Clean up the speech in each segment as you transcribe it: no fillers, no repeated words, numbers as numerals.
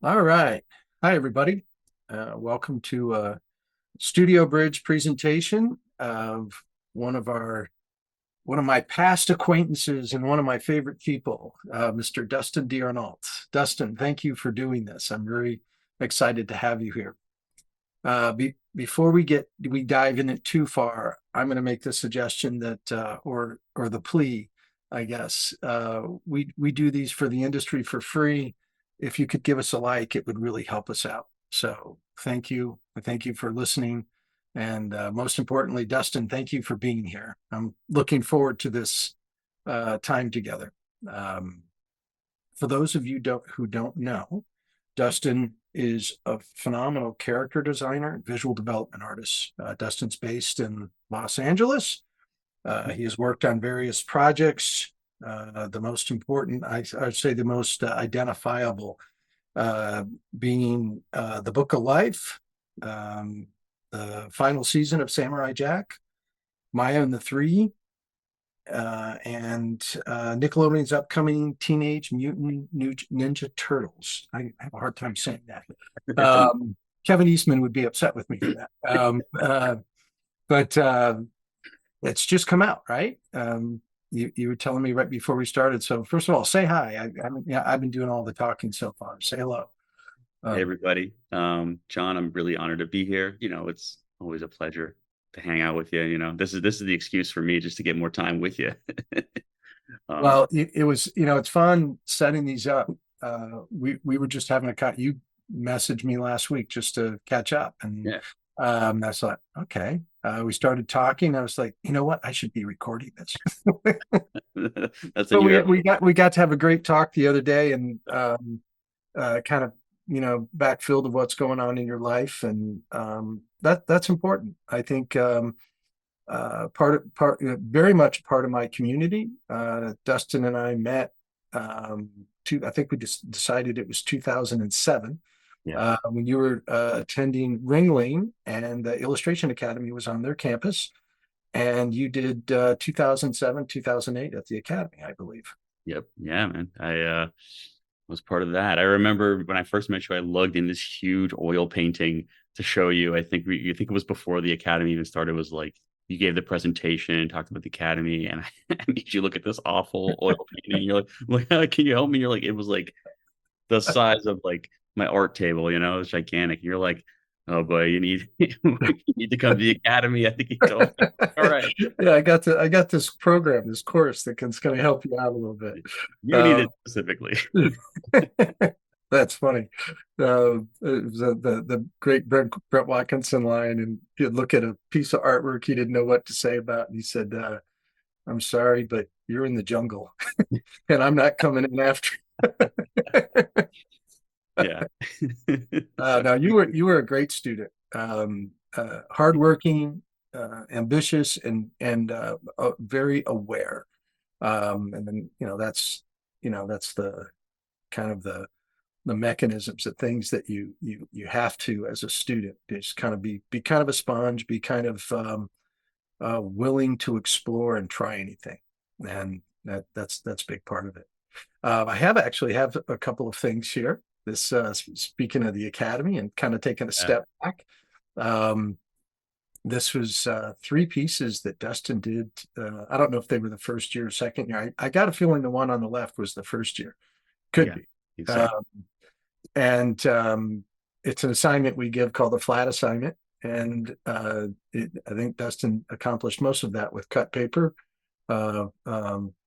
All right. Hi, everybody. Welcome to a Studio Bridge presentation of one of our one of my past acquaintances and one of my favorite people, Mr. Dustin Diarnault. Dustin, thank you for doing this. I'm very excited to have you here. Before we dive in it too far, I'm going to make the suggestion that or the plea, I guess. We do these for the industry for free. If you could give us a like, it would really help us out. So thank you. Thank you for listening. And most importantly, Dustin, thank you for being here. I'm looking forward to this time together. Um, for those of you who don't know, Dustin is a phenomenal character designer and visual development artist. Dustin's based in Los Angeles. He has worked on various projects. The most important, I'd say the most identifiable uh, being The Book of Life, um, the final season of Samurai Jack, Maya and the Three, and Nickelodeon's upcoming Teenage Mutant Ninja Turtles. I have a hard time saying that. Kevin Eastman would be upset with me for that. But it's just come out, right? You were telling me right before we started. So first of all, say hi. I've been doing all the talking so far. Say hello. Hey Um, everybody. John, I'm really honored to be here. It's always a pleasure to hang out with you. This is the excuse for me just to get more time with you. Um, well, it was, it's fun setting these up. We were just having a cut. You messaged me last week just to catch up, and yeah, I thought, okay. We started talking. I was like, you know what? I should be recording this. that's a But new era. we got to have a great talk the other day, and kind of backfilled of what's going on in your life, and that's important. I think very much part of my community. Dustin and I met. I think we just decided it was 2007 Yeah, when you were attending Ringling, and the Illustration Academy was on their campus, and you did 2007, 2008 at the Academy, I believe. yep, yeah, man. I was part of that. I remember when I first met you, I lugged in this huge oil painting to show you. You think it was before the Academy even started. It was like you gave the presentation, talked about the Academy, and I made you look at this awful oil painting. You're like, can you help me? You're like, it was like the size of like my art table, it's gigantic. You're like, oh boy, you need to come to the academy. I think he told me. All right. Yeah, I got this program, this course that's going to help you out a little bit. You need Uh, it specifically. that's funny. It was the great Brett Watkinson line, and he'd look at a piece of artwork he didn't know what to say about, and he said, "I'm sorry, but you're in the jungle, and I'm not coming in after." Yeah. So Now you were a great student, hardworking, ambitious, and very aware. And then that's the kind of the mechanisms, the things that you have to as a student, just kind of be kind of a sponge, be kind of willing to explore and try anything, and that's a big part of it. I have a couple of things here. This speaking of the academy and kind of taking a yeah, step back. Um, this was three pieces that Dustin did. I don't know if they were the first year or second year. I got a feeling the one on the left was the first year. Could yeah, be. you'd say. Um, and it's an assignment we give called the flat assignment. And I think Dustin accomplished most of that with cut paper,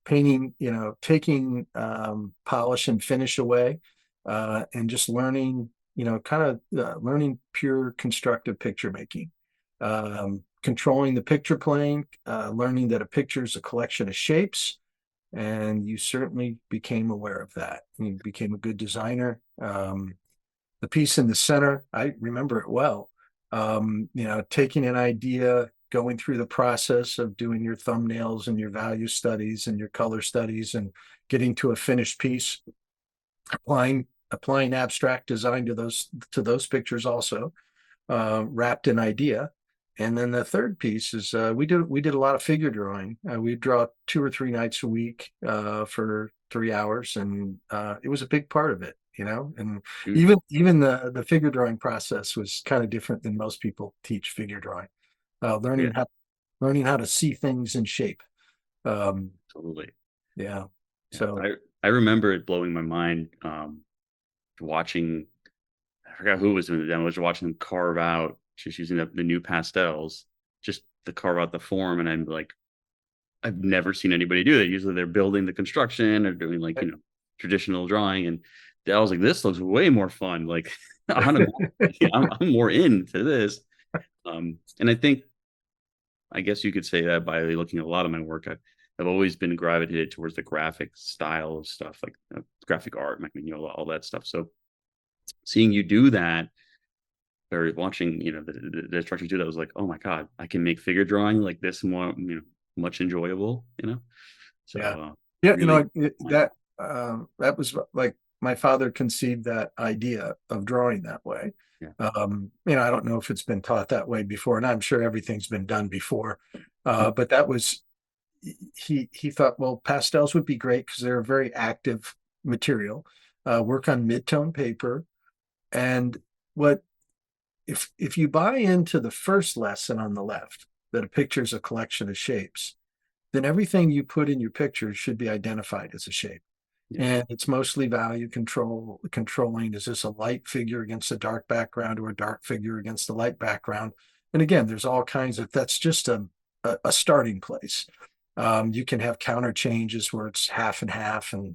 painting, taking polish and finish away, and just learning, kind of learning pure constructive picture making, controlling the picture plane, learning that a picture is a collection of shapes. And you certainly became aware of that. You became a good designer. The piece in the center, I remember it well. Taking an idea, going through the process of doing your thumbnails and your value studies and your color studies, and getting to a finished piece, applying abstract design to those pictures also, wrapped in idea. And then the third piece is we did a lot of figure drawing. We draw 2 or 3 nights a week for 3 hours, and it was a big part of it. and Mm, even the figure drawing process was kind of different than most people teach figure drawing. Uh, yeah, learning how learning how to see things in shape. Um, totally. yeah. Yeah, So I remember it blowing my mind watching. I forgot who was doing the demo. I was watching them carve out, just using the new pastels, just to carve out the form, and I'm like, I've never seen anybody do that. Usually they're building the construction or doing like, traditional drawing. And I was like, this looks way more fun. Like automatically, I'm more into this. And I think, I guess you could say that by looking at a lot of my work, I've always been gravitated towards the graphic style of stuff, like graphic art, all that stuff. So seeing you do that, or watching, the instructors do that, was like, oh my God, I can make figure drawing like this more, much enjoyable. So yeah, yeah. really, That was like my father conceived that idea of drawing that way. yeah, I don't know if it's been taught that way before, and I'm sure everything's been done before. But that was he thought, well, pastels would be great because they're a very active material. Work on mid-tone paper, and what if you buy into the first lesson on the left, that a picture is a collection of shapes, then everything you put in your picture should be identified as a shape. yeah, And it's mostly value controlling. Is this a light figure against a dark background or a dark figure against a light background? And again, there's all kinds of, that's just a starting place. You can have counter changes where it's half and half and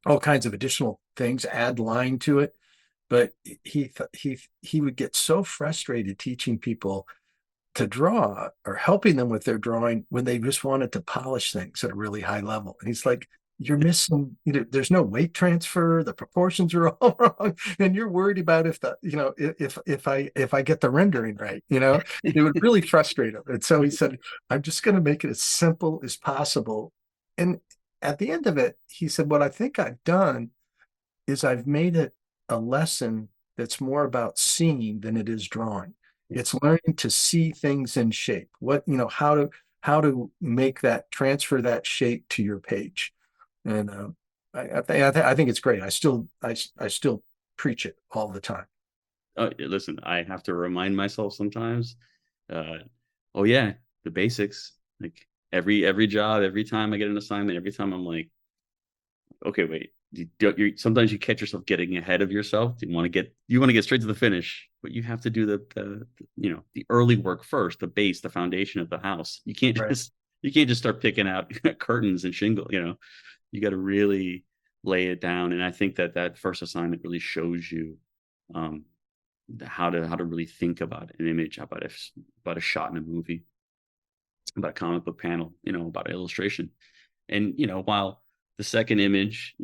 all kinds of additional things, add line to it. But he would get so frustrated teaching people to draw or helping them with their drawing when they just wanted to polish things at a really high level. And he's like, you're missing, there's no weight transfer, the proportions are all wrong, and you're worried about if if I get the rendering right, it would really frustrate him. And so he said, I'm just going to make it as simple as possible. And at the end of it, he said, what I think I've done is I've made it a lesson that's more about seeing than it is drawing. yeah. It's learning to see things in shape. How to make that transfer that shape to your page. And I think it's great. I still preach it all the time. Listen, I have to remind myself sometimes. Uh, oh yeah, the basics. Like every job, every time I get an assignment, every time I'm like, okay, wait. Sometimes you catch yourself getting ahead of yourself. You want to get straight to the finish, but you have to do the early work first, the base, the foundation of the house. Right. You can't just start picking out curtains and shingle. You got to really lay it down. And I think that first assignment really shows you um, how to really think about an image, about a shot in a movie, about a comic book panel, about an illustration. And while the second image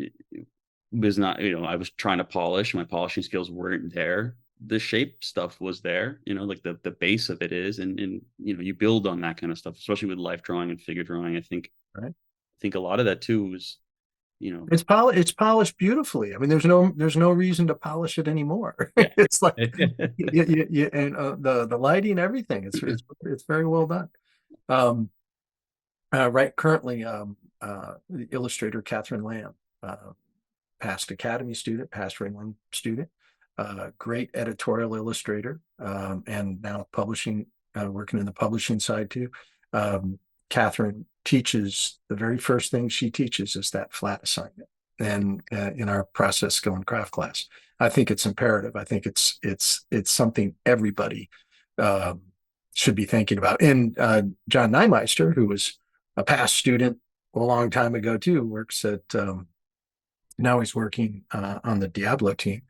was not, I was trying to polish, my polishing skills weren't there. The shape stuff was there, like the base of it is, and you build on that kind of stuff, especially with life drawing and figure drawing. Right. I think a lot of that too is, you know, It's polished beautifully. I mean, there's no reason to polish it anymore. yeah. It's like and the lighting, everything. It's very well done. Um, right. Currently, the illustrator Catherine Lamb, past Academy student, past Ringling student, great editorial illustrator, and now publishing, working in the publishing side too. Um, Catherine teaches, the very first thing she teaches is that flat assignment. And in our process skill and craft class, I think it's imperative. I think it's something everybody um, should be thinking about. And John Neimeister, who was a past student a long time ago too, works at now he's working on the Diablo team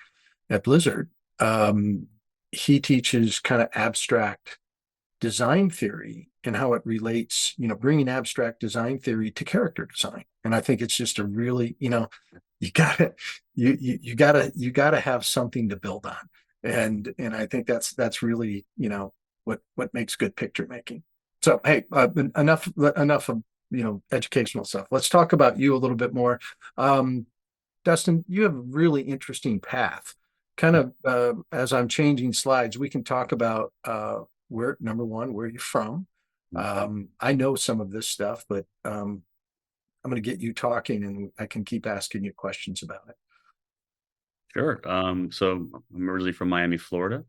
at Blizzard. Um, he teaches kind of abstract design theory and how it relates, bringing abstract design theory to character design. And I think it's just a really, you gotta, you gotta have something to build on. And I think that's really, what makes good picture making. So, hey, enough of, educational stuff. Let's talk about you a little bit more. Um, Dustin, you have a really interesting path. Kind of as I'm changing slides, we can talk about where, number one, where you're from. I know some of this stuff, but I'm going to get you talking and I can keep asking you questions about it. Sure. So I'm originally from Miami, Florida.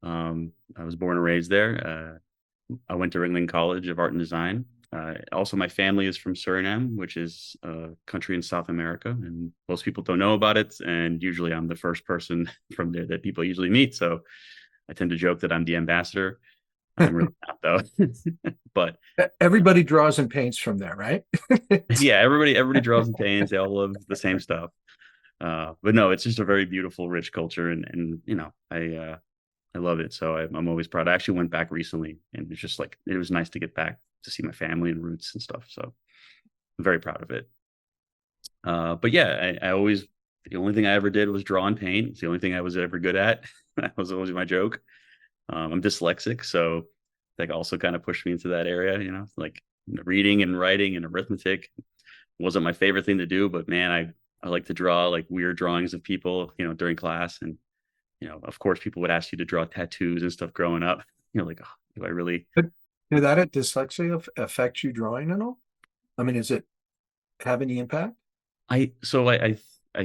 I was born and raised there. I went to Ringling College of Art and Design. Also, my family is from Suriname, which is a country in South America, and most people don't know about it. And usually, I'm the first person from there that people usually meet. So I tend to joke that I'm the ambassador. I'm really not, though. But Everybody draws and paints from there, right? yeah, everybody draws and paints. They all love the same stuff. But no, it's just a very beautiful, rich culture, and I love it. So I'm always proud. I actually went back recently, and it's just like it was nice to get back to see my family and roots and stuff. So I'm very proud of it. But yeah, I always the only thing I ever did was draw and paint. It's the only thing I was ever good at. That was always my joke. I'm dyslexic, so that also kind of pushed me into that area. Like reading and writing and arithmetic wasn't my favorite thing to do, but man, I like to draw like weird drawings of people, during class. And of course, people would ask you to draw tattoos and stuff growing up. Like, oh, do I really? But did that dyslexia affect you drawing at all? I mean, is it have any impact? I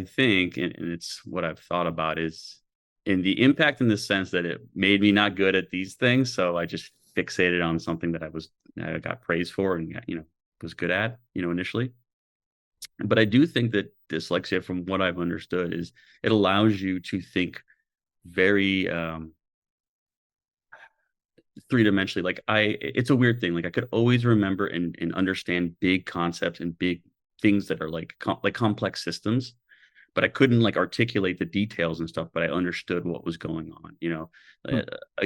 think, and it's what I've thought about is in the impact in the sense that it made me not good at these things. So I just fixated on something that I got praised for and was good at, initially. But I do think that dyslexia, from what I've understood, is it allows you to think very three-dimensionally. Like it's a weird thing. Like I could always remember and understand big concepts and big things that are like complex systems, but I couldn't like articulate the details and stuff, but I understood what was going on. Hmm.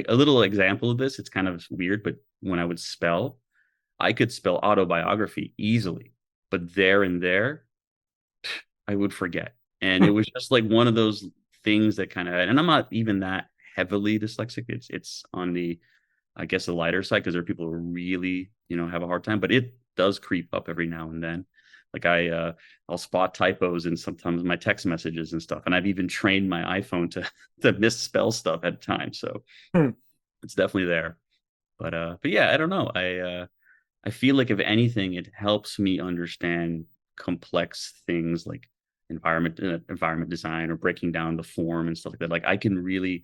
A little example of this, it's kind of weird, but when I would spell, I could spell autobiography easily, but there and there I would forget. And it was just like one of those things that kind of, and I'm not even that heavily dyslexic. It's on the, I guess, the lighter side because there are people who really, have a hard time, but it does creep up every now and then. Like I'll spot typos in sometimes my text messages and stuff. And I've even trained my iPhone to to misspell stuff at times. So Hmm. it's definitely there. But yeah, I don't know. I feel like if anything, it helps me understand complex things like environment design or breaking down the form and stuff like that. Like I can really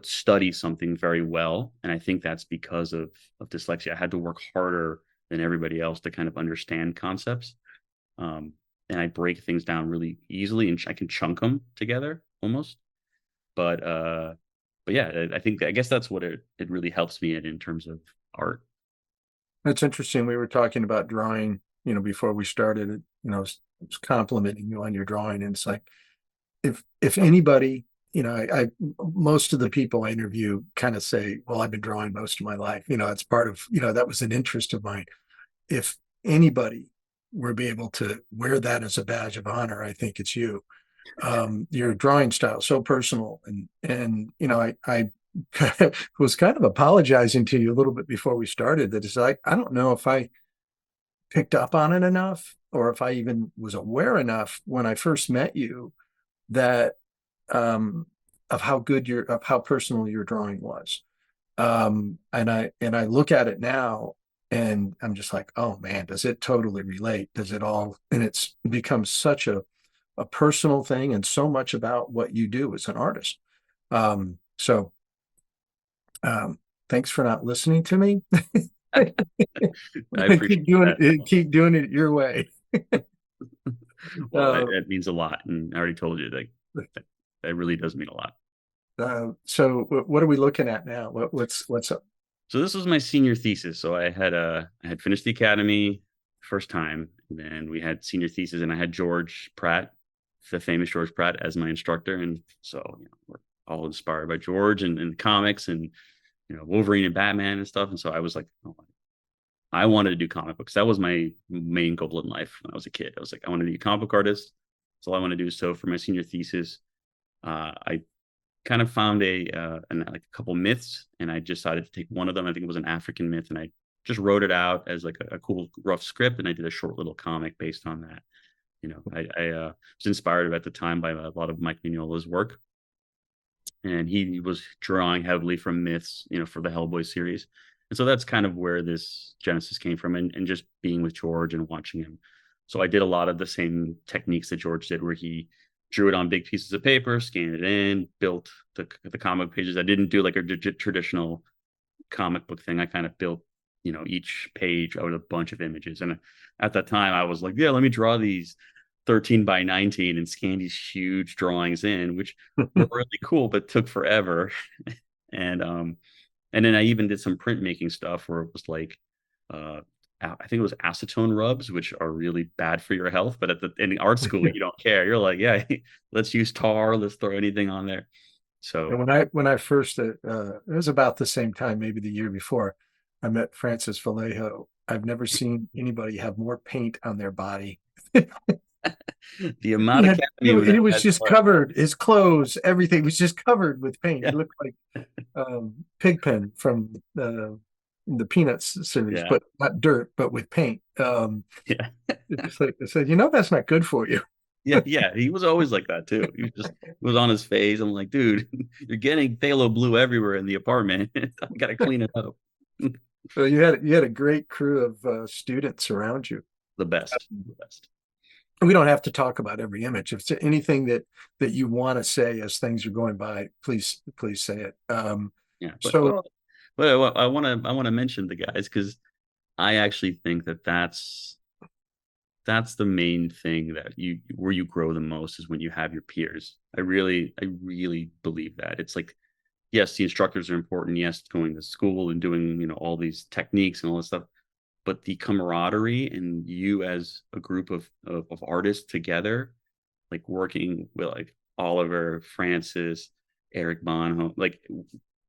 study something very well, and I think that's because of dyslexia. I had to work harder than everybody else to kind of understand concepts, um, and I break things down really easily, and I can chunk them together almost. But but yeah, I guess that's what it really helps me in terms of art. That's interesting. We were talking about drawing, before we started. I was complimenting you on your drawing, and it's like if anybody, I most of the people I interview kind of say, "Well, I've been drawing most of my life." It's part of, that was an interest of mine. If anybody were be able to wear that as a badge of honor, I think it's you. Your drawing style so personal, and I was kind of apologizing to you a little bit before we started that it's like I don't know if I picked up on it enough or if I even was aware enough when I first met you that of how good your of how personal your drawing was. And I look at it now and I'm just like, oh man, does it totally relate? Does it all? And it's become such a personal thing and so much about what you do as an artist. So um, thanks for not listening to me. I appreciate that. Keep doing it your way. Well, Uh, that means a lot, and I already told you that really does mean a lot. so what are we looking at now? What's up? So this was my senior thesis. So I had finished the academy first time, and then we had senior thesis, and I had George Pratt, the famous George Pratt, as my instructor, and so we're all inspired by George and comics and Wolverine and Batman and stuff. And so I was like, oh, I wanted to do comic books. That was my main goal in life when I was a kid. I was like, I want to be a comic book artist. That's all I want to do. So for my senior thesis, I kind of found like a couple myths, and I decided to take one of them. I think it was an African myth, and I just wrote it out as like a cool rough script, and I did a short little comic based on that. I was inspired at the time by a lot of Mike Mignola's work, and he was drawing heavily from myths, for the Hellboy series. And so that's kind of where this genesis came from, and just being with George and watching him. So I did a lot of the same techniques that George did, where he drew it on big pieces of paper, scanned it in, built the comic pages. I didn't do like a traditional comic book thing. I kind of built, each page out of a bunch of images. And at that time, I was like, yeah, let me draw these 13 by 19 and scan these huge drawings in, which were really cool, but took forever. and and then I even did some printmaking stuff where it was like, I think it was acetone rubs, which are really bad for your health. But in art school, you don't care. You're like, yeah, let's use tar. Let's throw anything on there. And So when I first it was about the same time, maybe the year before, I met Francis Vallejo. I've never seen anybody have more paint on their body. the amount of cadmium It that was has just covered, his clothes, everything was just covered with paint. He yeah, looked like Pigpen from the Peanuts series, yeah, but not dirt, but with paint. yeah, It's just like I said, that's not good for you. yeah, yeah. He was always like that too. It was on his face. I'm like, dude, you're getting phthalo blue everywhere in the apartment. I gotta clean it up. So you had a great crew of students around you. The best, the best. We don't have to talk about every image. If it's anything that you want to say as things are going by, please say it. Yeah, So but I want to mention the guys because I actually think that that's the main thing that you where you grow the most is when you have your peers. I really believe that. It's like, yes, the instructors are important. Yes, going to school and doing, all these techniques and all this stuff, but the camaraderie and you as a group of artists together, like working with like Oliver, Francis, Eric Bonhomme, like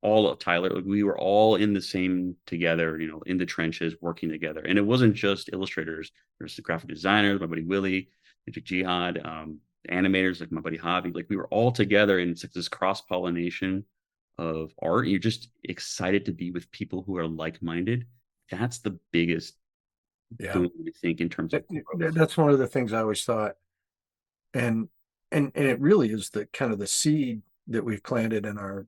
all of Tyler, like we were all in the same together, in the trenches working together. And it wasn't just illustrators. There's the graphic designers, my buddy Willie, Magic Jihad, animators like my buddy Javi. Like we were all together, and it's like this cross pollination of art. You're just excited to be with people who are like minded. That's the biggest yeah, boom, I think, in terms of growth. that's one of the things I always thought, and and it really is the kind of the seed that we've planted in our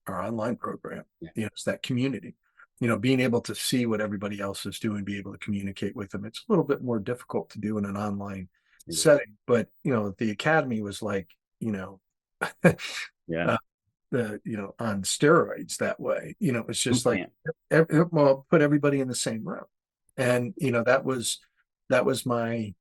online program. Yeah, It's that community. Being able to see what everybody else is doing, be able to communicate with them. It's a little bit more difficult to do in an online it is. setting, but the academy was like, Yeah. uh, on steroids that way. It's Boot just like, camp. well, put everybody in the same room. And, that was my,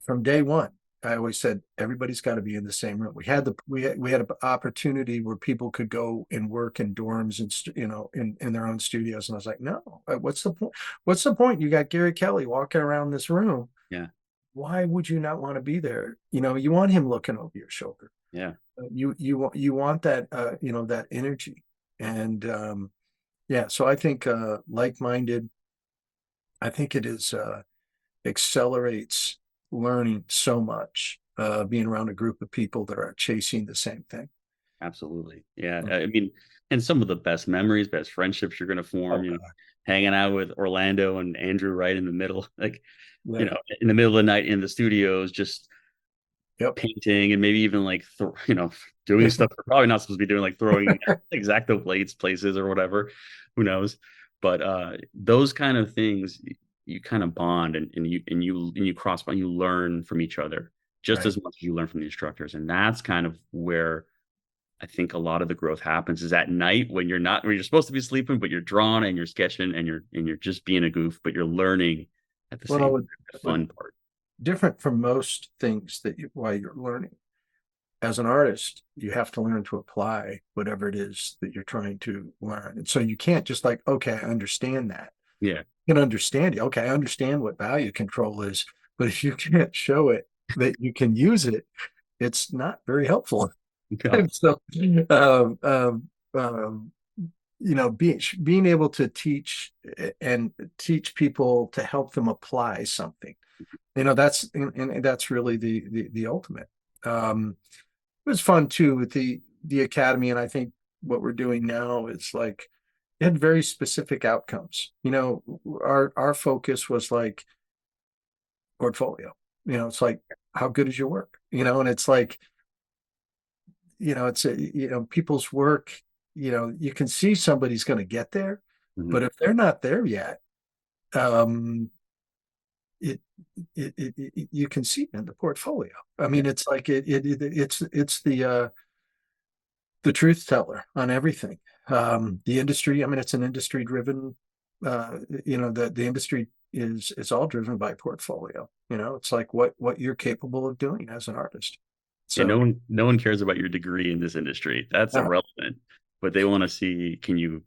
from day one, I always said, everybody's got to be in the same room. We had an opportunity where people could go and work in dorms and, in their own studios. And I was like, no, what's the point? What's the point? You got Gary Kelly walking around this room. Yeah. Why would you not want to be there? You want him looking over your shoulder. Yeah. You want that that energy. And yeah, so I think like-minded, I think it is accelerates learning so much, being around a group of people that are chasing the same thing. Absolutely. Yeah. I mean, and some of the best memories, best friendships you're going to form, Oh God. hanging out with Orlando and Andrew right in the middle, like, Yeah. in the middle of the night in the studios, just Yep. painting and maybe even like, doing stuff we're probably not supposed to be doing, like throwing exacto blades places or whatever. Who knows? But those kind of things, you kind of bond and you cross bond, you learn from each other just Right. as much as you learn from the instructors. And that's kind of where I think a lot of the growth happens is at night when you're supposed to be sleeping, but you're drawing and you're sketching and you're just being a goof, but you're learning at the same Well, time, the fun part. different from most things while you're learning. As an artist, you have to learn to apply whatever it is that you're trying to learn. And so you can't just like, okay, I understand that. Yeah. You can understand it. Okay, I understand what value control is, but if you can't show it that you can use it, it's not very helpful. Yeah. And so, um, um, um, being able to teach and teach people to help them apply something, and that's really the ultimate. It was fun too with the academy, and I think what we're doing now is like it had very specific outcomes. Our focus was like portfolio. It's like how good is your work? And it's like people's work. You can see somebody's going to get there, Mhm. but if they're not there yet, um, it, you can see it in the portfolio. I mean, it's like it's the truth teller on everything. The industry, I mean, it's an industry driven, the industry is all driven by portfolio. It's like what you're capable of doing as an artist. Yeah, So no one cares about your degree in this industry. That's uh, irrelevant. But they want to see, can you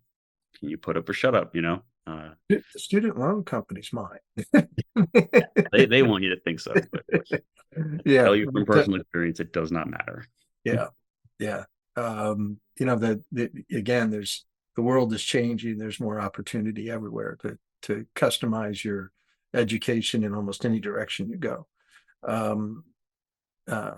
put up or shut up, the student loan company's mine. they want you to think so, but Yeah, tell you from personal experience, it does not matter. yeah, yeah. Again, the world is changing. There's more opportunity everywhere to customize your education in almost any direction you go. Um, uh,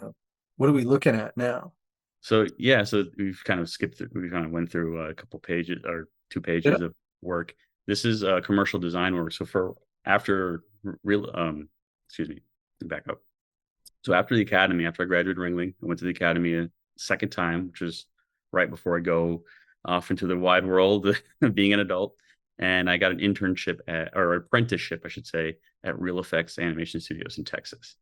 what are we looking at now? So yeah, so we've kind of skipped through, we kind of went through a couple pages or two Yeah. pages of work. This is commercial design work. So for after real excuse me, back up. So after the academy, after I graduated Ringling, I went to the academy a second time, which was right before I go off into the wide world of being an adult. And I got an internship or apprenticeship, I should say, at Real Effects Animation Studios in Texas.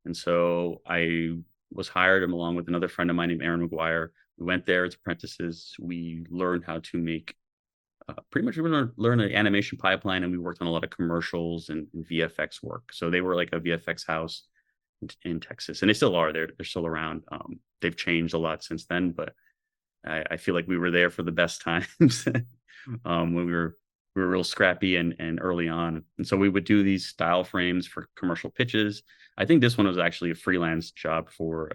And so I was hired along with another friend of mine named Aaron McGuire. We went there as apprentices. We learned how to make pretty much we learned the animation pipeline, and we worked on a lot of commercials and VFX work. So they were like a VFX house in Texas, and they still are. They're still around. They've changed a lot since then, but I feel like we were there for the best times when we were real scrappy and early on. And so we would do these style frames for commercial pitches. I think this one was actually a freelance job for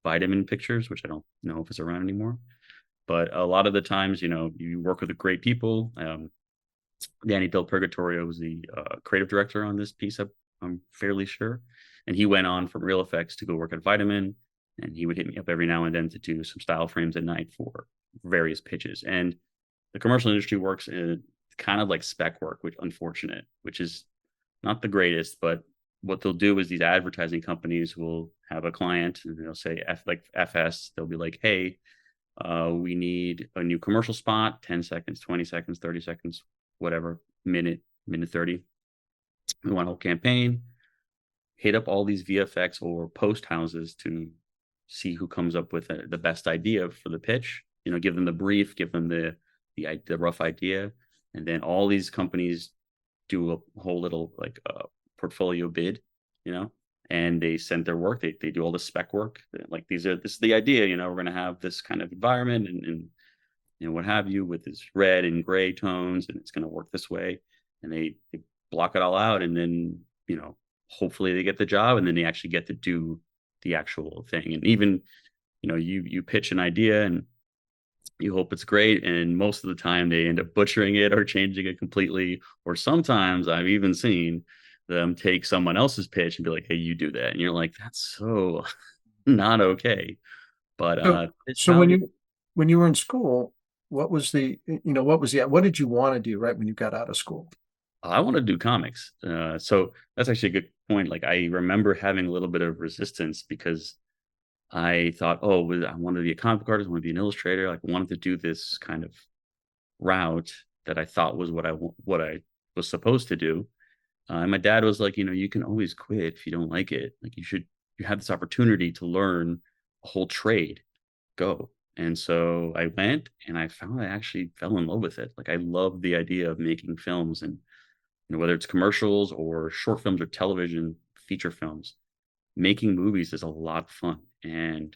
Vitamin Pictures, which I don't know if it's around anymore. But a lot of the times, you work with great people. Danny Del Purgatorio was the creative director on this piece, I'm fairly sure. And he went on from Real Effects to go work at Vitamin. And he would hit me up every now and then to do some style frames at night for various pitches. And the commercial industry works in kind of like spec work, which unfortunate, which is not the greatest, but what they'll do is these advertising companies will have a client and they'll say like FS, they'll be like, hey, we need a new commercial spot, 10 seconds, 20 seconds, 30 seconds, whatever, minute 30. We want a whole campaign, hit up all these VFX or post houses to see who comes up with the best idea for the pitch. Give them the brief, give them the rough idea, and then all these companies do a whole little like portfolio bid, and they send their work. They do all the spec work. Like this is the idea. We're going to have this kind of environment and what have you with this red and gray tones, and it's going to work this way. And they block it all out, and then hopefully they get the job, and then they actually get to do the actual thing. And even you pitch an idea and you hope it's great, and most of the time they end up butchering it or changing it completely. Or sometimes I've even seen them take someone else's pitch and be like, hey, you do that, and you're like, that's so not okay. But So, it's so how when it is. you were in school, what did you want to do right when you got out of school? I want to do comics. So that's actually a good point. Like I remember having a little bit of resistance because I thought, oh, I wanted to be a comic book artist, I want to be an illustrator. Like I wanted to do this kind of route that I thought was what I was supposed to do. And my dad was like, you can always quit if you don't like it. Like you have this opportunity to learn a whole trade. Go. And so I went and I found I actually fell in love with it. Like I love the idea of making films, and whether it's commercials or short films or television feature films, making movies is a lot of fun. And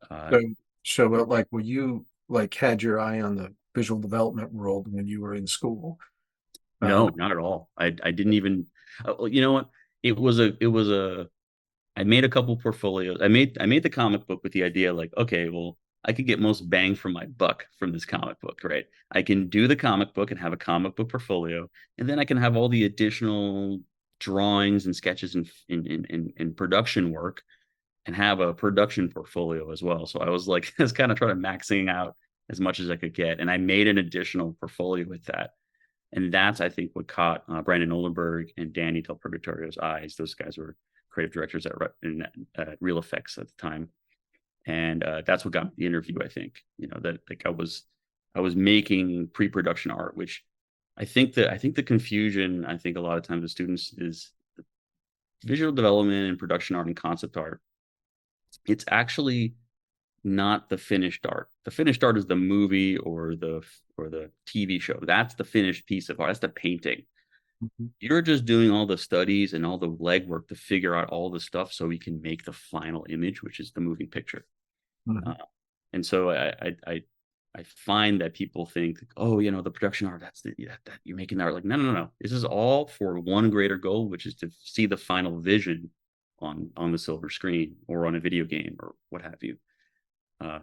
uh, So, so like, were you like had your eye on the visual development world when you were in school? no, not at all. I didn't even. Well, you know what? It was a I made a couple portfolios. I made the comic book with the idea like, okay, well, I could get most bang for my buck from this comic book, right? I can do the comic book and have a comic book portfolio, and then I can have all the additional drawings and sketches and production work and have a production portfolio as well. So I was like, I was kind of trying to maxing out as much as I could get, and I made an additional portfolio with that. And that's, I think, what caught Brandon Olenberg and Danny Del Purgatorio's eyes. Those guys were creative directors at Real Effects at the time, and that's what got me the interview. I think that like I was making pre-production art, which I think the confusion I think a lot of times with students is visual development and production art and concept art, it's actually not the finished art. The finished art is the movie or the TV show. That's the finished piece of art. That's the painting. Mhm. You're just doing all the studies and all the legwork to figure out all the stuff so we can make the final image, which is the moving picture. Uh, Mhm. and so I find that people think, oh, the production art, that's that you're making art. Like, no, no, no, no. This is all for one greater goal, which is to see the final vision on the silver screen or on a video game or what have you.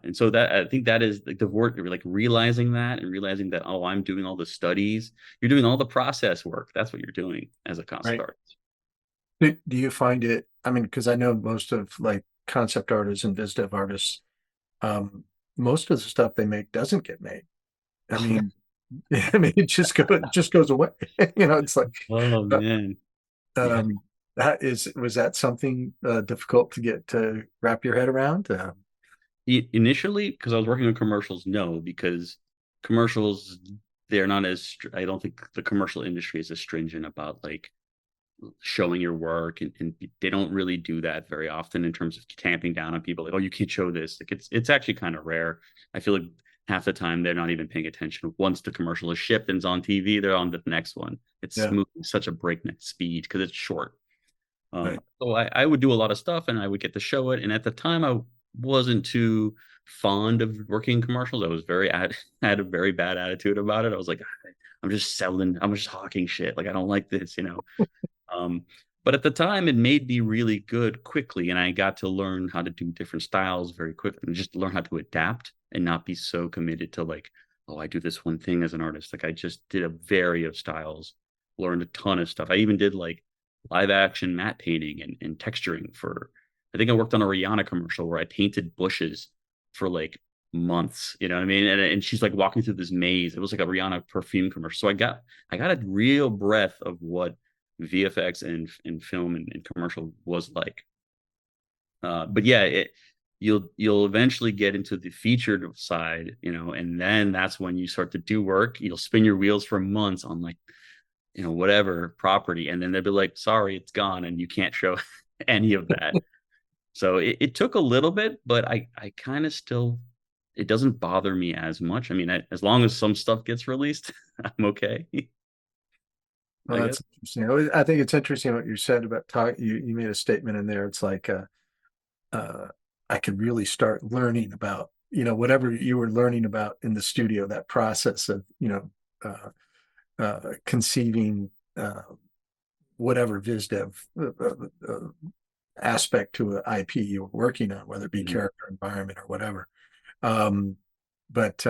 And so that I think that is like the work, like realizing that and realizing that, oh, I'm doing all the studies. You're doing all the process work. That's what you're doing as a concept Right. artist. Do you find it, I mean, because I know most of like concept artists and biz dev artists, um, most of the stuff they make doesn't get made. I mean, I mean, it just goes away. It's like, Oh uh, man. Yeah. um, was that something difficult to get to wrap your head around? Initially, because I was working on commercials, no, because commercials, they're not as, I don't think the commercial industry is as stringent about like showing your work, and they don't really do that very often in terms of tamping down on people like, oh, you can't show this. Like it's actually kind of rare. I feel like half the time they're not even paying attention. Once the commercial is shipped and is on TV, they're on the next one. It's Yeah, moving such a breakneck speed because it's short. right. So I would do a lot of stuff and I would get to show it. And at the time, I wasn't too fond of working in commercials. I was had a very bad attitude about it. I was like, I'm just selling, I'm just hawking shit. Like, I don't like this. Um, but at the time, it made me really good quickly. And I got to learn how to do different styles very quickly and just learn how to adapt and not be so committed to like, oh, I do this one thing as an artist. Like, I just did a vary of styles, learned a ton of stuff. I even did like live action matte painting and texturing for, I think I worked on a Rihanna commercial where I painted bushes for like months, you know what I mean? And she's like walking through this maze. It was like a Rihanna perfume commercial. So I got a real breadth of what VFX and film and commercial was like. But yeah, you'll eventually get into the featured side, and then that's when you start to do work. You'll spin your wheels for months on like, whatever property, and then they'll be like, sorry, it's gone, and you can't show any of that. So it took a little bit, but I kind of still, it doesn't bother me as much. I mean, as long as some stuff gets released, I'm okay, Well, I guess. that's interesting. I think it's interesting what you said about talk. You made a statement in there. It's like, uh, I could really start learning about, whatever you were learning about in the studio, that process of, conceiving, whatever viz dev aspect to an IP you were working on, whether it be Mhm. character, environment, or whatever. Um, but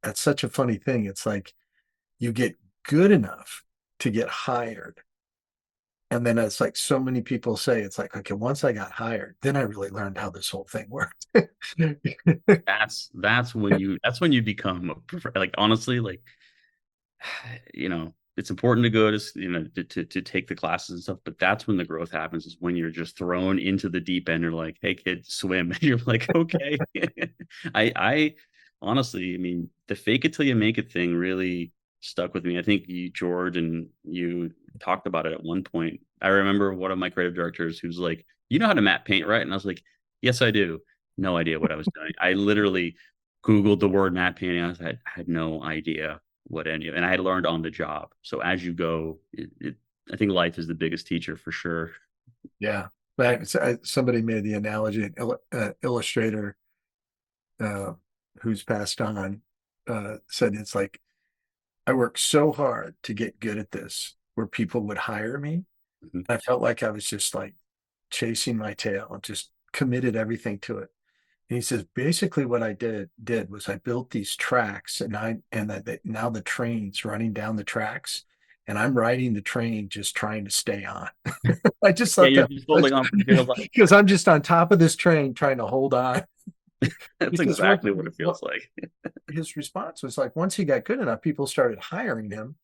that's such a funny thing. It's like you get good enough to get hired. And then it's like so many people say, it's like, okay, once I got hired, then I really learned how this whole thing worked. That's when you become like, honestly, like, it's important to go to to take the classes and stuff, but that's when the growth happens, is when you're just thrown into the deep end. You're like, hey kid, swim. And you're like, okay. I honestly, I mean, the fake it till you make it thing really stuck with me. I think you, George, and you talked about it at one point. I remember one of my creative directors who's like, you know how to matte paint, right? And I was like, yes, I do. No idea what I was doing. I literally Googled the word matte painting. I had no idea what any of, and I had learned on the job. So as you go, I think life is the biggest teacher for sure. Yeah. But somebody made the analogy, an illustrator uh, who's passed on said it's like, I worked so hard to get good at this where people would hire me. Mhm. I felt like I was just like chasing my tail and just committed everything to it. And he says, basically what I did was I built these tracks and now the train's running down the tracks and I'm riding the train just trying to stay on. I just Yeah, thought you're that just holding on for dear life. because I'm just on top of this train trying to hold on. That's Because what, exactly what it what feels like. his response was like, once he got good enough, people started hiring him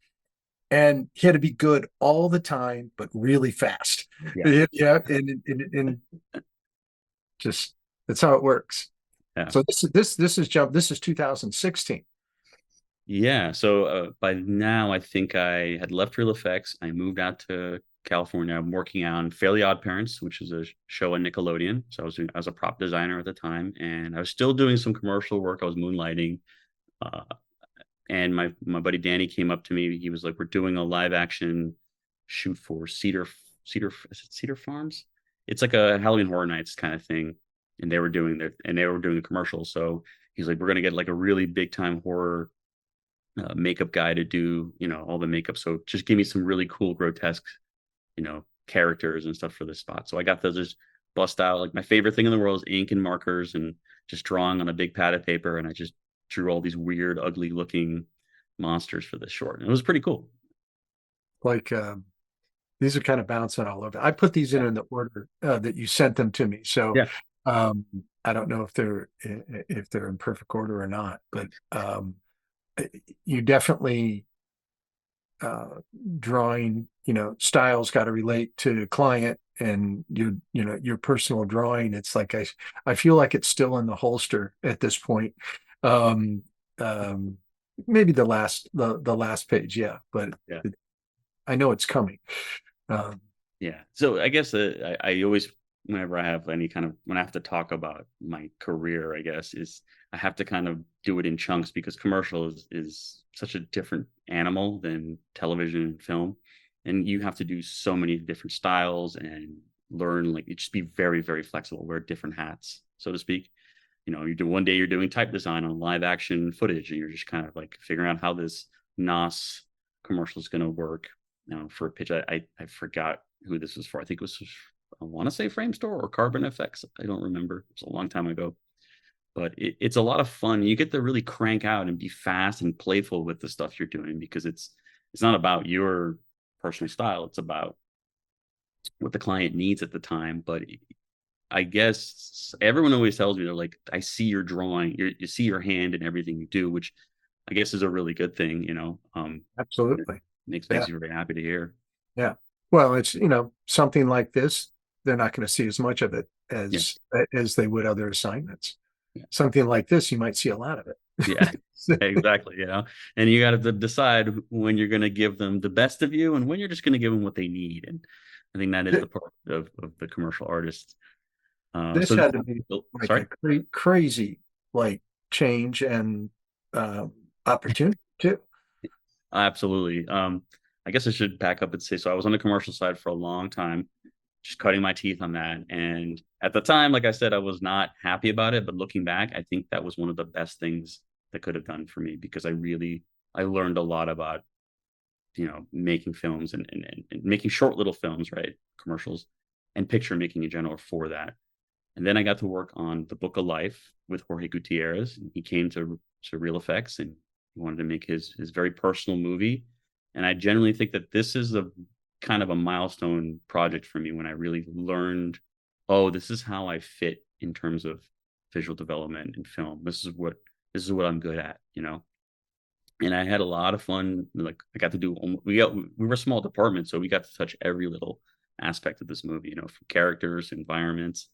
and he had to be good all the time, but really fast. Yeah. Yeah. And just, that's how it works. Yeah. So this is 2016. Yeah. So by now, I think I had left Real Effects. I moved out to California. I'm working on Fairly Odd Parents, which is a show on Nickelodeon. So I was a prop designer at the time, and I was still doing some commercial work. I was moonlighting. Uh, and my buddy Danny came up to me. He was like, "We're doing a live action shoot for Cedar Farms. It's like a Halloween Horror Nights kind of thing." And they were doing a commercial. So he's like, "We're gonna get like a really big time horror makeup guy to do all the makeup. So just give me some really cool grotesque characters and stuff for this spot." So I got to just bust out, like, my favorite thing in the world is ink and markers and just drawing on a big pad of paper. And I just drew all these weird, ugly looking monsters for this short. And it was pretty cool. Like these are kind of bouncing all over. I put these Yeah. in the order that you sent them to me. So Yeah. I don't know if they're in perfect order or not, but you definitely uh, drawing, styles got to relate to client and your personal drawing. It's like I feel like it's still in the holster at this point. Um, um, Maybe the last page, yeah, but Yeah. I know it's coming. Um, Yeah. So I guess I always, whenever I have any kind of, when I have to talk about my career, I guess, is I have to kind of do it in chunks because commercial is such a different animal than television and film. And you have to do so many different styles and learn, like, you just be very, very flexible, wear different hats, so to speak. You do one day you're doing type design on live action footage and you're just kind of like figuring out how this NOS commercial is going to work. For a pitch, I forgot who this was for. I think it was, I want to say Framestore or Carbon Effects. I don't remember. It was a long time ago, but it's a lot of fun. You get to really crank out and be fast and playful with the stuff you're doing because it's not about your personal style. It's about what the client needs at the time. But I guess everyone always tells me, they're like, "I see your drawing, you see your hand in everything you do," which I guess is a really good thing. It Absolutely. makes Yeah. you very happy to hear. Yeah. Well, it's, something like this, they're not going to see as much of it Yeah. as they would other assignments. Yeah. Something like this, you might see a lot of Yeah, it. exactly. And you got to decide when you're going to give them the best of you and when you're just going to give them what they need. And I think that is the part of the commercial artist. This So, had to be like sorry. a crazy like change and opportunity too. Absolutely. I guess I should back up and say, so I was on the commercial side for a long time, just cutting my teeth on that. And at the time, like I said, I was not happy about it. But looking back, I think that was one of the best things that could have done for me because I learned a lot about, making films and making short little films, right? Commercials and picture making in general for that. And then I got to work on The Book of Life with Jorge Gutierrez. He came to Real Effects and he wanted to make his very personal movie. And I generally think that this is a kind of a milestone project for me when I really learned, oh, this is how I fit in terms of visual development and film. This is what I'm good at. And I had a lot of fun. Like, I got to do, we were a small department, so we got to touch every little aspect of this movie, from characters, environments,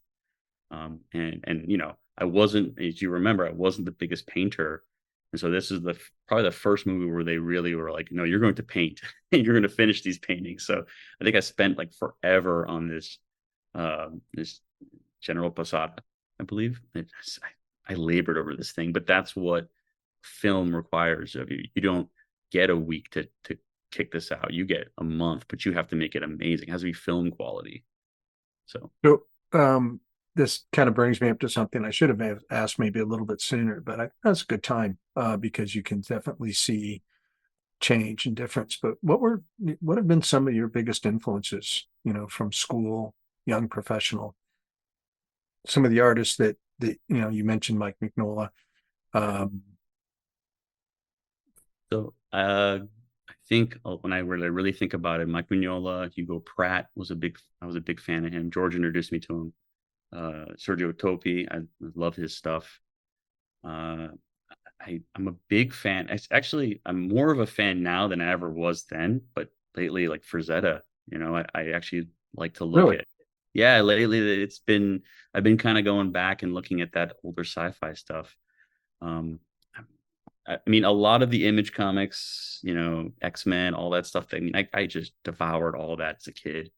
and I wasn't, as you remember, I wasn't the biggest painter. And so this is probably the first movie where they really were like, no, you're going to paint and you're going to finish these paintings. So I think I spent like forever on this General Posada, I believe. I labored over this thing, but that's what film requires of you. You don't get a week to kick this out. You get a month, but you have to make it amazing. It has to be film quality. So So this kind of brings me up to something I should have asked maybe a little bit sooner, but that's a good time because you can definitely see change and difference. But what have been some of your biggest influences, from school, young professional, some of the artists that you mentioned Mike Mignola. Um, I think when I really think about it, Mike Mignola, Hugo Pratt I was a big fan of him. George introduced me to him. Sergio Topi, I love his stuff. Uh, I'm a big fan. I'm more of a fan now than I ever was then. But lately, like Frazetta, I actually like to look really? at. Yeah, lately I've been kind of going back and looking at that older sci-fi stuff. Um, I mean, a lot of the Image comics, X-Men, all that stuff. I mean, I just devoured all that as a kid.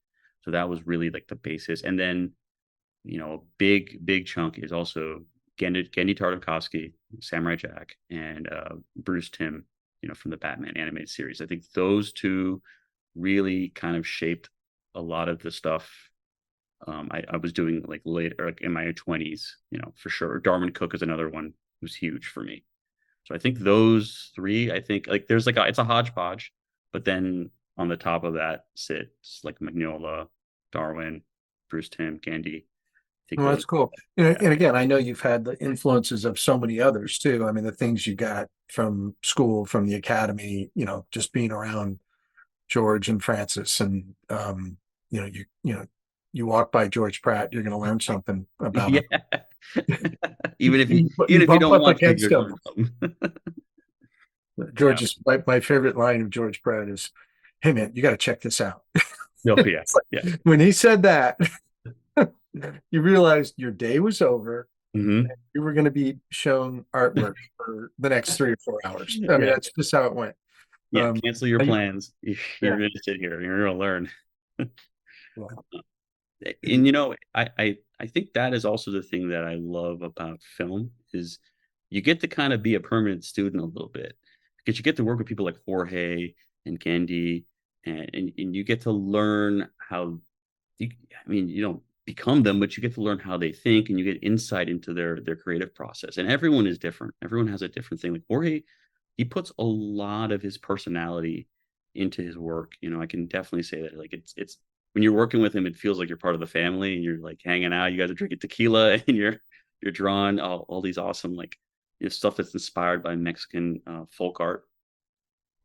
So that was really like the basis. And then, big chunk is also Gendy Tartakovsky, Samurai Jack, and Bruce Timm, from the Batman animated series. I think those two really kind of shaped a lot of the stuff I was doing like later, like in my 20s, for sure. Darwin Cook is another one who's huge for me. So I think those three, I think like there's like it's a hodgepodge, but then on the top of that sits like Magnola, Darwin, Bruce Timm, Gandhi. I think Well, those, that's cool. yeah, And again, I know you've had the influences of so many others too. I mean, the things you got from school, from the academy, just being around George and Francis, and you walk by George Pratt, you're going to learn something about yeah. him. even if you You even if you bump don't up want to, against you're him. learn something. Yeah. George's my favorite line of George Pratt is, "Hey man, you got to check this out." No, yeah, yeah. When he said that, you realized your day was over. Hmm. You were going to be shown artwork for the next 3 or 4 hours. I mean, Yeah, that's just how it went. yeah. Um, Cancel your and plans. You're yeah, gonna sit here. You're gonna learn. yeah, And I think that is also the thing that I love about film is you get to kind of be a permanent student a little bit because you get to work with people like Jorge and Candy, and you get to learn how I mean, you don't become them, but you get to learn how they think and you get insight into their creative process. And everyone is different. Everyone has a different thing. Like Jorge, he puts a lot of his personality into his work. I can definitely say that. Like it's when you're working with him, it feels like you're part of the family and you're like hanging out. You guys are drinking tequila and you're drawing all these awesome like stuff that's inspired by Mexican folk art.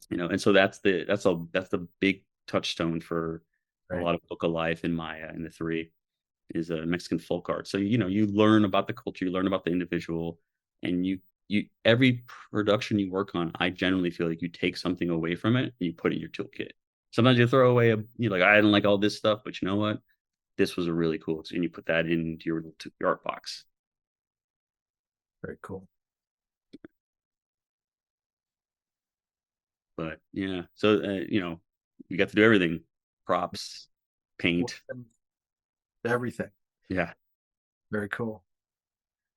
And so that's the big touchstone for a right. lot of Book of Life and Maya and the three is a Mexican folk art. So you learn about the culture, you learn about the individual, and you every production you work on, I generally feel like you take something away from it and you put it in your toolkit. Sometimes you throw away like I didn't like all this stuff, but you know what? This was a really cool, and you put that into your art box. Very cool. But yeah, so you got to do everything, props, paint, Everything. yeah. Very cool.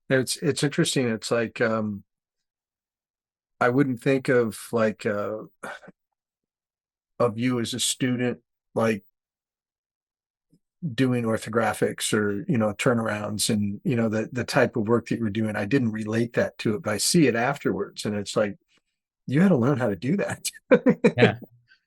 It's interesting. It's like I wouldn't think of like of you as a student like doing orthographics or turnarounds and the type of work that you were doing. I didn't relate that to it, but I see it afterwards, and it's like you had to learn how to do that. Yeah.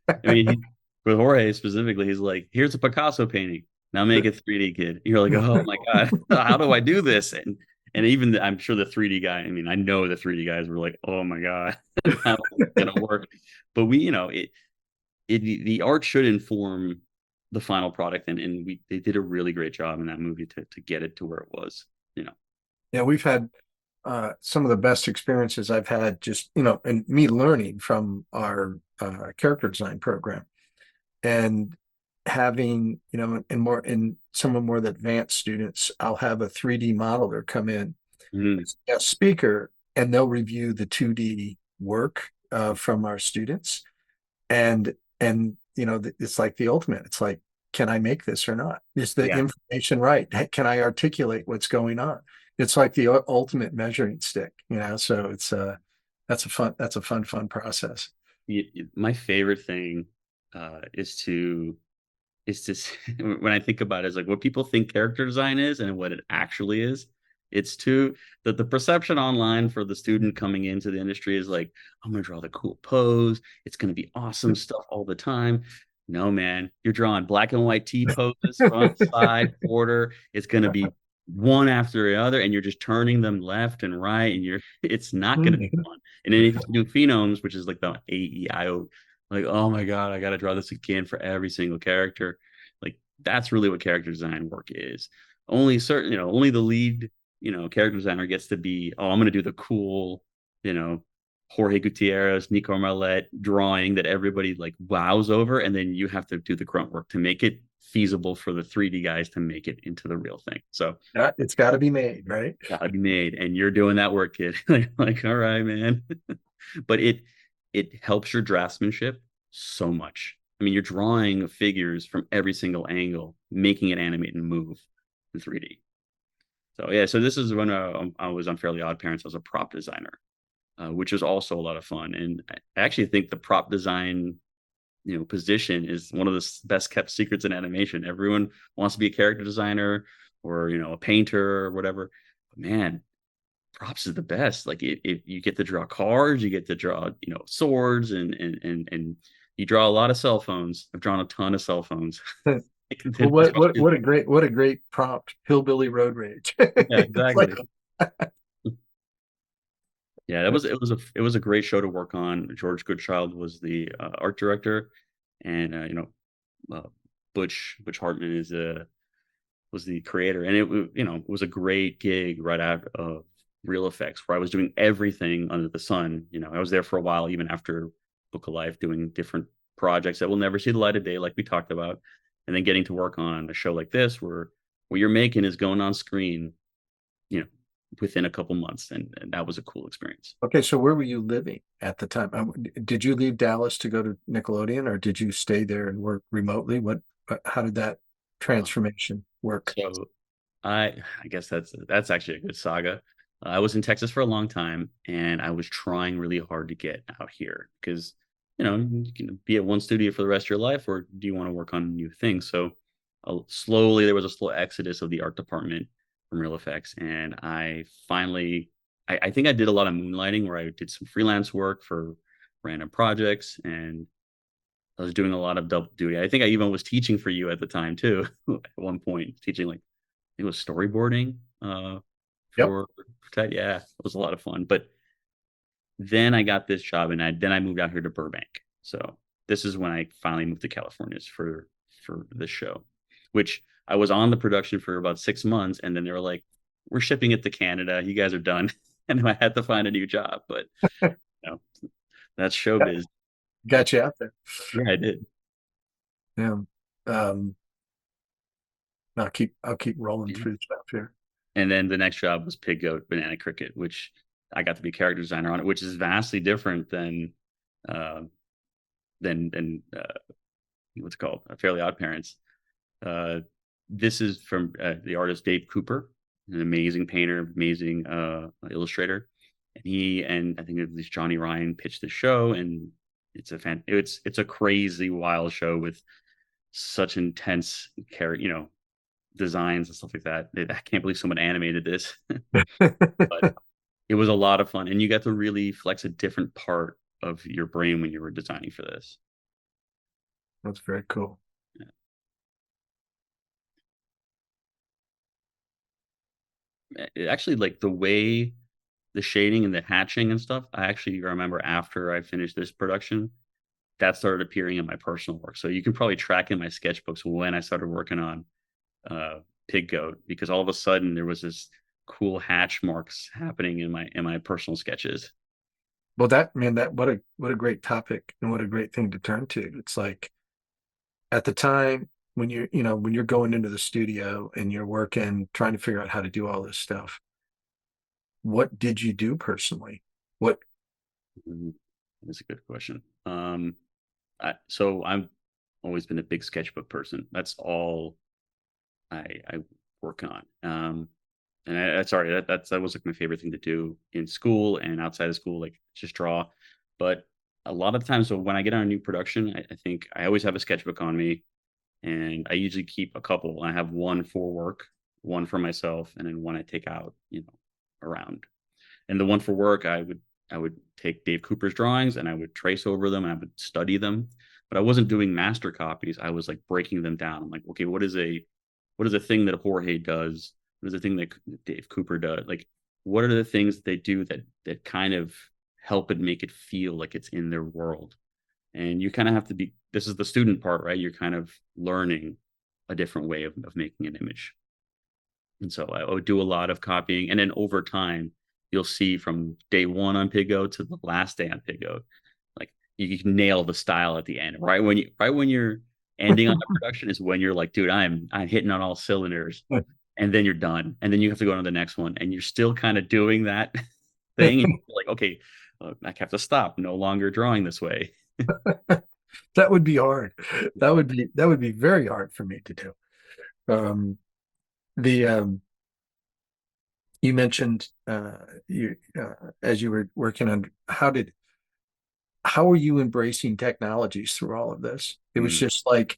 I mean, with Jorge specifically, he's like, here's a Picasso painting. Now make it 3D, kid. You're like, oh my God, how do I do this? And even I'm sure the 3D guy, I mean, I know the 3D guys were like, oh my God, how is it gonna work? But the art should inform the final product, and they did a really great job in that movie to get it to where it was, you know. Yeah, we've had some of the best experiences I've had just, and me learning from our character design program and having, and more in some of more the advanced students, I'll have a 3D modeler come in, Mhm. a speaker, and they'll review the 2D work from our students. And it's like the ultimate. It's like, can I make this or not? Is the Yeah. information right? Can I articulate what's going on? It's like the ultimate measuring stick. So that's a fun process. My favorite thing is to when I think about it, is like what people think character design is and what it actually is. It's too that the perception online for the student coming into the industry is like, I'm gonna draw the cool pose. It's gonna be awesome stuff all the time. No, man, you're drawing black and white T poses, front, side, quarter. It's gonna be one after the other, and you're just turning them left and right, and it's not gonna be fun. And then if you do phenomes, which is like the AEIO, like, oh my God, I gotta draw this again for every single character. Like that's really what character design work is. Only the lead, character designer gets to be, oh, I'm gonna do the cool, you know, Jorge Gutierrez, Nico Marlet drawing that everybody like wows over, and then you have to do the grunt work to make it feasible for the 3D guys to make it into the real thing. So Yeah, it's got to be made, right? gotta be made, and you're doing that work, kid. Like, all right, man. But it helps your draftsmanship so much. I mean, you're drawing figures from every single angle, making it animate and move in 3D. So yeah, so this is when I was on Fairly Odd Parents. I was a prop designer, which was also a lot of fun. And I actually think the prop design, position is one of the best kept secrets in animation. Everyone wants to be a character designer or a painter or whatever. But man, props is the best. Like it you get to draw cars, you get to draw swords, and you draw a lot of cell phones. I've drawn a ton of cell phones. Well, Especially, what a great prompt, hillbilly road rage. yeah, It's like, exactly. Yeah, it was a great show to work on. George Goodchild was the art director, and uh, Butch Hartman was the creator, and it was a great gig right out of Real Effects, where I was doing everything under the sun. I was there for a while, even after Book of Life, doing different projects that will never see the light of day, like we talked about, and then getting to work on a show like this, where what you're making is going on screen, you know, within a couple months, and that was a cool experience. okay, so where were you living at the time? Did you leave Dallas to go to Nickelodeon, or did you stay there and work remotely? How did that transformation work? So I guess that's actually a good saga. I was in Texas for a long time, and I was trying really hard to get out here because you can be at one studio for the rest of your life, or do you want to work on new things? So slowly there was a slow exodus of the art department from Real Effects, and I finally I think I did a lot of moonlighting where I did some freelance work for random projects, and I was doing a lot of double duty. I think I even was teaching for you at the time too. At one point, teaching like it was storyboarding Yep. for that. Yeah, it was a lot of fun. But then I got this job, and then I moved out here to Burbank. So this is when I finally moved to California for this show, which I was on the production for about 6 months, and then they were like, "We're shipping it to Canada. You guys are done," and I had to find a new job. But you know, that's showbiz. Got you out there. Yeah, I did. Yeah. Um, I'll keep rolling Yeah. through stuff here. And then the next job was Pig Goat Banana Cricket, which I got to be character designer on it, which is vastly different uh, than what's it called Fairly Odd Parents. Uh, this is from the artist Dave Cooper, an amazing painter, amazing illustrator, and he and I think at least Johnny Ryan pitched the show, and it's a crazy wild show with such intense character, designs and stuff like that. I can't believe someone animated this, but it was a lot of fun, and you got to really flex a different part of your brain when you were designing for this. That's very cool. Actually, like the way the shading and the hatching and stuff, I actually remember after I finished this production, that started appearing in my personal work. So you can probably track in my sketchbooks when I started working on Pig Goat, because all of a sudden there was this cool hatch marks happening in my personal sketches. Well, that man, that what a great topic and what a great thing to turn to. It's like at the time when you're going into the studio and you're working, trying to figure out how to do all this stuff. What did you do personally? What Mm, That's a good question. So I've always been a big sketchbook person. That's all I work on. And sorry, that was like my favorite thing to do in school and outside of school, like just draw. But a lot of times, so when I get on a new production, I think I always have a sketchbook on me, and I usually keep a couple. I have one for work, one for myself, and then one I take out, around. And the one for work, I would take Dave Cooper's drawings and I would trace over them and I would study them. But I wasn't doing master copies. I was like breaking them down. I'm like, okay, what is a thing that Jorge does? What is the thing that Dave Cooper does? Like, what are the things that they do that kind of help it make it feel like it's in their world? And you kind of have to be. This is the student part, right? You're kind of learning a different way of making an image. And so I would do a lot of copying, and then over time, you'll see from day one on Piggo to the last day on Piggo, like you can nail the style at the end. Right when you're Ending on a production is when you're like, dude, I'm hitting on all cylinders, and then you're done, and then you have to go on to the next one, and you're still kind of doing that thing, and you're like, okay, I have to stop. No longer drawing this way. That would be hard. That would be very hard for me to do. Um, the You mentioned you as you were working on how were you embracing technologies through all of this? It was Mm. just like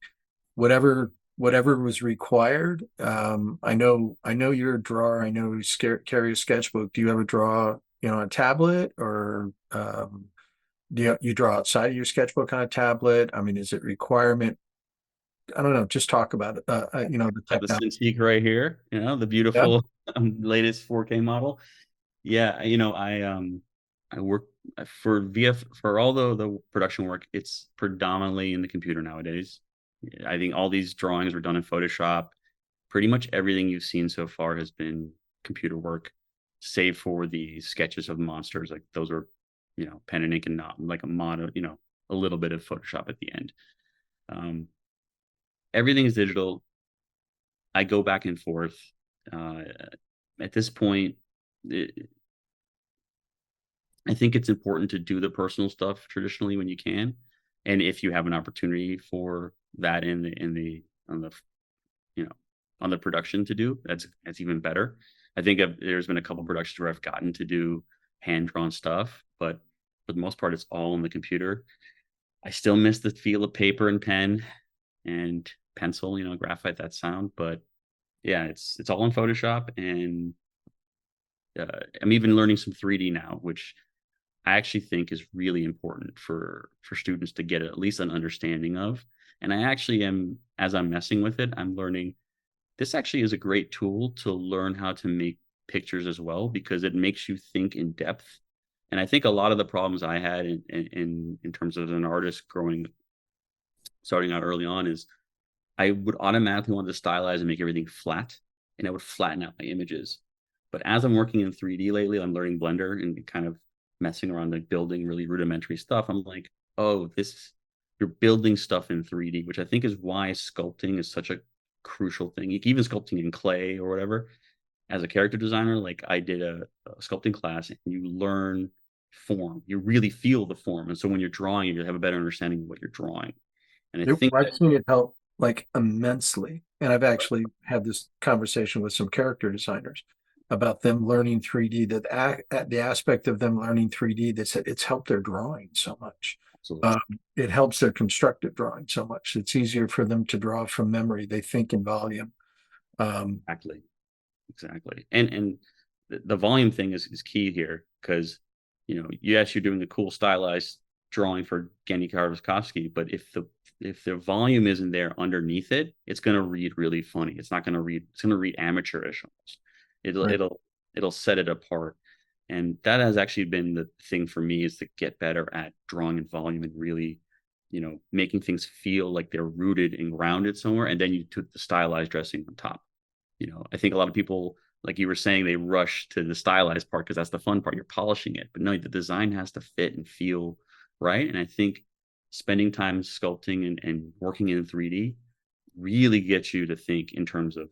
whatever was required. I know you're a drawer. I know carry a sketchbook. Do you ever draw, on a tablet, or do you draw outside of your sketchbook on a tablet? I mean, is it requirement? I don't know. Just talk about it. The Got the technology. Cintiq right here, the Yeah. beautiful latest 4K model. Yeah, I work for VF for all the production work. It's predominantly in the computer nowadays. I think all these drawings were done in Photoshop. Pretty much everything you've seen so far has been computer work, save for the sketches of monsters. Like those are, pen and ink and not like a mono, a little bit of Photoshop at the end. Um, Everything is digital. I go back and forth. Uh, at this point, it, I think it's important to do the personal stuff traditionally when you can, and if you have an opportunity for that in the on the you know on the production to do, that's even better. I think there's been a couple productions where I've gotten to do hand drawn stuff, but for the most part, it's all on the computer. I still miss the feel of paper and pen and pencil, graphite, that sound, but yeah, it's all in Photoshop, and I'm even learning some 3D now, which I actually think is really important for students to get at least an understanding of. And I actually am, as I'm messing with it, I'm learning this actually is a great tool to learn how to make pictures as well, because it makes you think in depth. And I think a lot of the problems I had in terms of an artist starting out early on is I would automatically want to stylize and make everything flat, and I would flatten out my images. But as I'm working in 3D lately, I'm learning Blender and kind of messing around, like building really rudimentary stuff. I'm like, oh, you're building stuff in 3D, which I think is why sculpting is such a crucial thing. Even sculpting in clay or whatever. As a character designer, like I did a sculpting class, and you learn form. You really feel the form, and so when you're drawing, you have a better understanding of what you're drawing. And I think I've that seen it help like immensely. And I've actually had this conversation with some character designers about them learning 3D, the aspect of them learning 3D, that's it's helped their drawing so much. absolutely. Um, it helps their constructive drawing so much. It's easier for them to draw from memory. They think in volume. Um, Exactly. Exactly. And the volume thing is key here, because yes, you're doing a cool stylized drawing for Genny Karvaskovsky, but if the volume isn't there underneath it, it's gonna read really funny. It's gonna read amateurish almost. It'll right. it'll it'll set it apart. And that has actually been the thing for me, is to get better at drawing in volume and really, making things feel like they're rooted and grounded somewhere. And then you took the stylized dressing on top. I think a lot of people, like you were saying, they rush to the stylized part because that's the fun part. You're polishing it, but no, the design has to fit and feel right. And I think spending time sculpting and working in 3D really gets you to think in terms of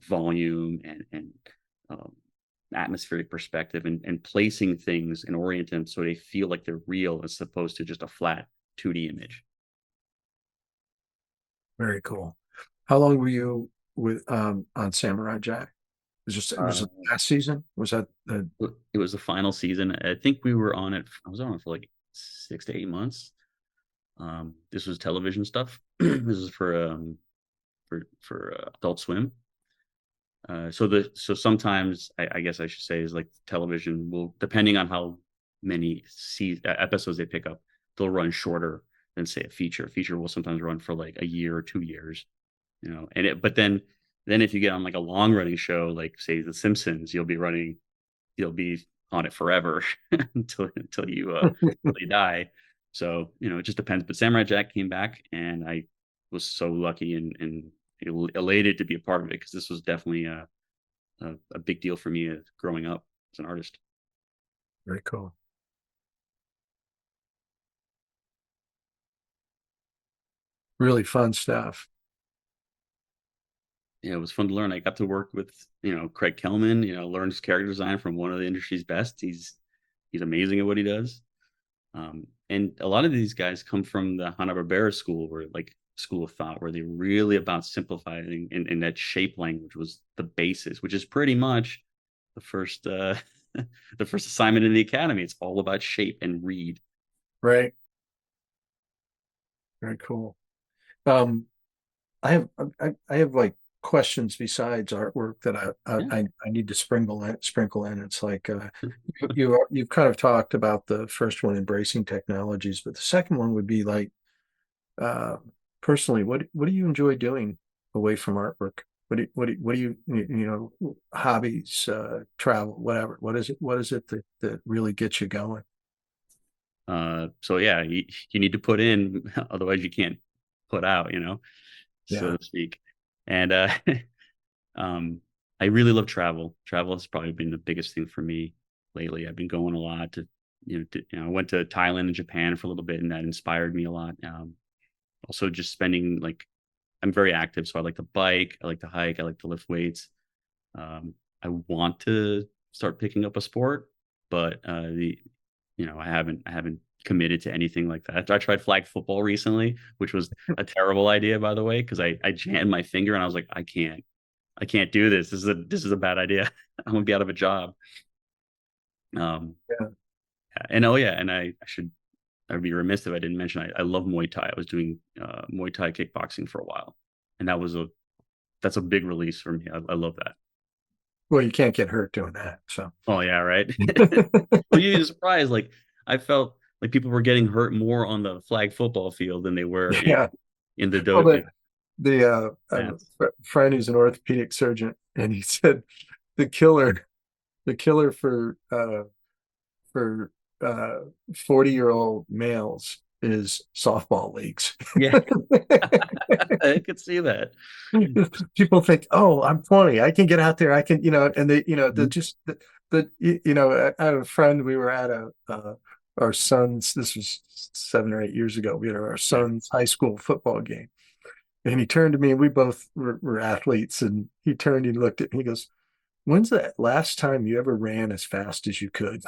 volume and um, atmospheric perspective, and placing things and orient them so they feel like they're real as opposed to just a flat 2D image. Very cool. How long were you with on Samurai Jack? Was Uh, it last season? Was that the it was the final season. I think we were on it. I was on it for like 6 to 8 months. This was television stuff. This is for Adult Swim. So sometimes I guess I should say is like television will, depending on how many episodes they pick up, they'll run shorter than say a feature. A feature will sometimes run for like a year or 2 years. But then if you get on like a long running show like say The Simpsons, you'll be on it forever until you die. So it just depends. But Samurai Jack came back, and I was so lucky and elated to be a part of it, because this was definitely a big deal for me growing up as an artist. very cool. really fun stuff. Yeah, it was fun to learn. I got to work with, Craig Kelman, learn his character design from one of the industry's best. He's amazing at what he does. And a lot of these guys come from the Hanna-Barbera school, where like school of thought, where they're really about simplifying, and that shape language was the basis, which is pretty much the first the first assignment in the academy. It's all about shape and read. Right. Very cool. Um, I have I have like questions besides artwork that Yeah. I need to sprinkle in. It's like you've kind of talked about the first one, embracing technologies, but the second one would be like uh personally, what do you enjoy doing away from artwork? What do you hobbies, travel, whatever. What is it that really gets you going? So yeah, you need to put in, otherwise you can't put out, Yeah. so to speak. And um, I really love travel. Travel has probably been the biggest thing for me lately. I've been going a lot I went to Thailand and Japan for a little bit, and that inspired me a lot. Also, just spending like, I'm very active, so I like to bike, I like to hike, I like to lift weights. I want to start picking up a sport, but I haven't committed to anything like that. I tried flag football recently, which was a terrible idea, by the way, because I jammed my finger and I was like, I can't do this. This is a bad idea. I'm gonna be out of a job. Um, Yeah. and oh yeah, and I'd be remiss if I didn't mention I love Muay Thai. I was doing Muay Thai kickboxing for a while, and that's a big release for me. I love that. Well, you can't get hurt doing that. So Oh yeah, right. Well, you'd be surprised. Like I felt like people were getting hurt more on the flag football field than they were in yeah. in the Well, dojo. I have Mats. a friend who's an orthopedic surgeon, and he said the killer, the killer for 40-year-old males is softball leagues. Yeah, I could see that. People think, oh, I'm 20, I can get out there, I can, and they, the Mhm. just I had a friend, we were at our son's, this was 7 or 8 years ago, we had our Yeah. son's high school football game. And he turned to me, and we both were athletes. And he turned and looked at me. He goes, "When's the last time you ever ran as fast as you could?"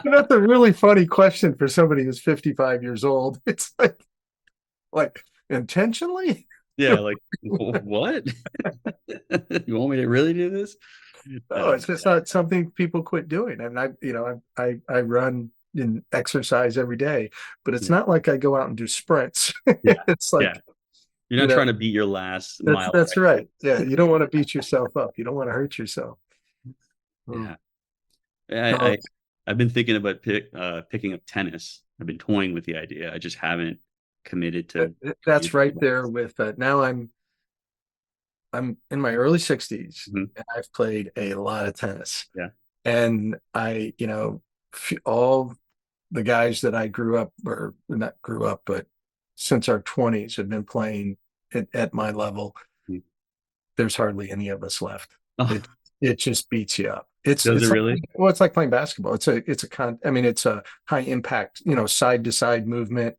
And that's a really funny question for somebody who's 55 years old. It's like intentionally? Yeah, like what? You want me to really do this? No, it's just not something people quit doing. And I run and exercise every day, but it's Yeah, not like I go out and do sprints. yeah, It's yeah. like, You're you not know, trying to beat your last that's mile, that's right. Yeah, right? you don't want to beat yourself up. You don't want to hurt yourself. Oh, Yeah. I, no, I I've been thinking about picking up tennis. I've been toying with the idea. I just haven't committed to that's using right it. there with now I'm in my early 60s, Mhm. and I've played a lot of tennis. Yeah. And all the guys that I grew up, or not grew up, but since our 20s have been playing at my level. Mhm. There's hardly any of us left. Oh, It just beats you up. It's does it it's like, really? well, it's like playing basketball. I mean, it's a high impact, side to side movement.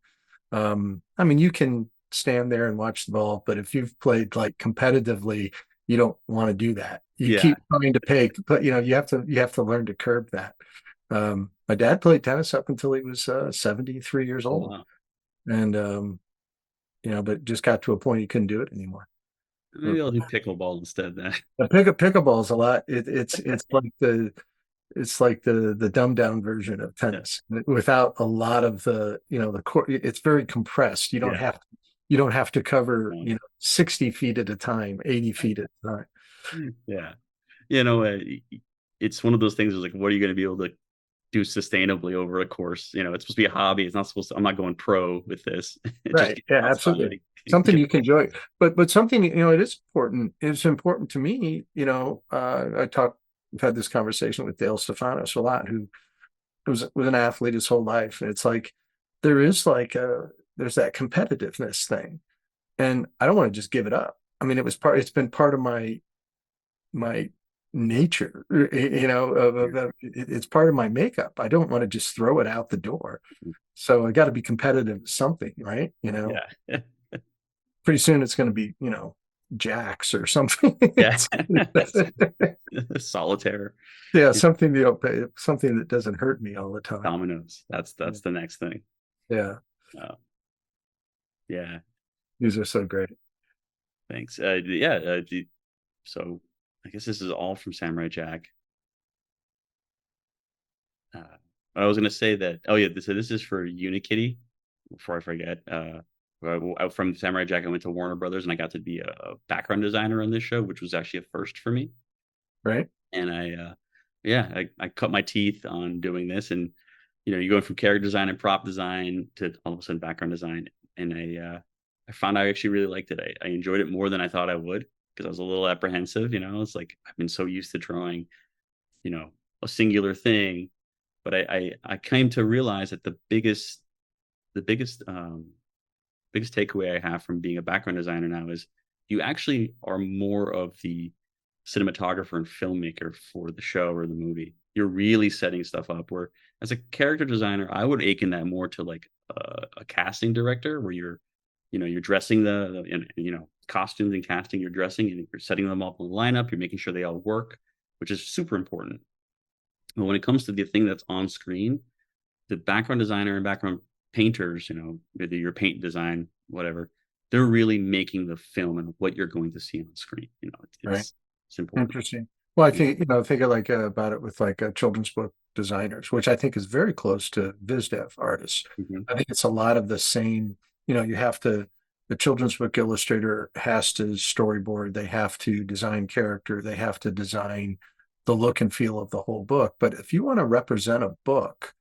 I mean, you can stand there and watch the ball, but if you've played like competitively, you don't want to do that. You Yeah. keep trying to pay, but you have to learn to curb that. My dad played tennis up until he was 73 years Oh old, wow. and but just got to a point he couldn't do it anymore. Maybe I'll do pickleball instead then. The pickleball is a lot. It's like the dumbed down version of Yeah. tennis without a lot of the court. It's very compressed. Yeah. You don't have to cover Um, 60 feet at a time, 80 feet at a time. yeah. You know, it's one of those things. Is like, what are you going to be able to do sustainably over a course? It's supposed to be a hobby. It's not supposed to. I'm not going pro with this. Just Right. get Yeah, absolutely. outside. Something Get, you can enjoy. But something, it is important. It's important to me, I've had this conversation with Dale Stefanos a lot, who was an athlete his whole life. And it's like there is there's that competitiveness thing. And I don't want to just give it up. I mean, it's been part of my nature, it's part of my makeup. I don't want to just throw it out the door. So I got to be competitive at something, right? Yeah. Pretty soon it's going to be, jacks or something. Yeah. Solitaire. Yeah, something you don't pay, something that doesn't hurt me all the time. Dominoes. That's the next thing. Yeah, Uh, yeah. these are so great. Thanks. Yeah. So I guess this is all from Samurai Jack. Uh, I was gonna say that. Oh yeah, so this is for Unikitty. Before I forget, from Samurai Jack, I went to Warner Brothers, and I got to be a background designer on this show, which was actually a first for me. Right? And yeah, I cut my teeth on doing this, and you go from character design and prop design to all of a sudden background design, and I found I actually really liked it. I enjoyed it more than I thought I would because I was a little apprehensive. It's like I've been so used to drawing, you know, a singular thing, but I came to realize that the biggest takeaway I have from being a background designer now is you actually are more of the cinematographer and filmmaker for the show or the movie. You're really setting stuff up. Where as a character designer, I would akin that more to like a casting director, where you're dressing costumes and casting. You're dressing and you're setting them up in the lineup. You're making sure they all work, which is super important. But when it comes to the thing that's on screen, the background designer and background painters, whether your paint design, whatever, they're really making the film and what you're going to see on screen. Right. It's important. Interesting. Well, I Yeah. think, think of like about it with like children's book designers, which I think is very close to viz dev artists. Mhm. I think it's a lot of the same, you have to, the children's book illustrator has to storyboard, they have to design character, they have to design the look and feel of the whole book. But if you want to represent a book,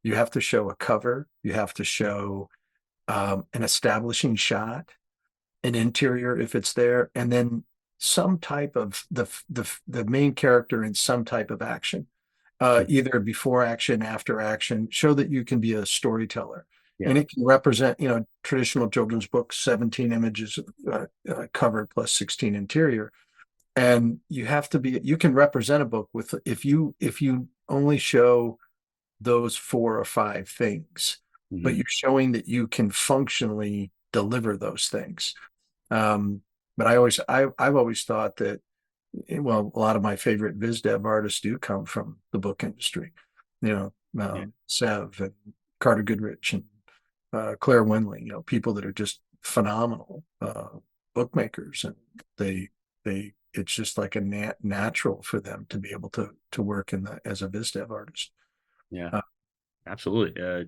you have to show a cover, you have to show an establishing shot, an interior if it's there, and then some type of the main character in some type of action, either before action, after action. Show that you can be a storyteller, Yeah. and it can represent traditional children's books, 17 images cover plus 16 interior, and you can represent a book with if you only show those four or five things, but Mhm. you're showing that you can functionally deliver those things. um, but I've always thought that, well, a lot of my favorite viz dev artists do come from the book industry. Yeah. Sev and Carter Goodrich and Claire Winley, people that are just phenomenal bookmakers, and it's just like a natural for them to be able to work as a viz dev artist. Yeah. Uh, Absolutely.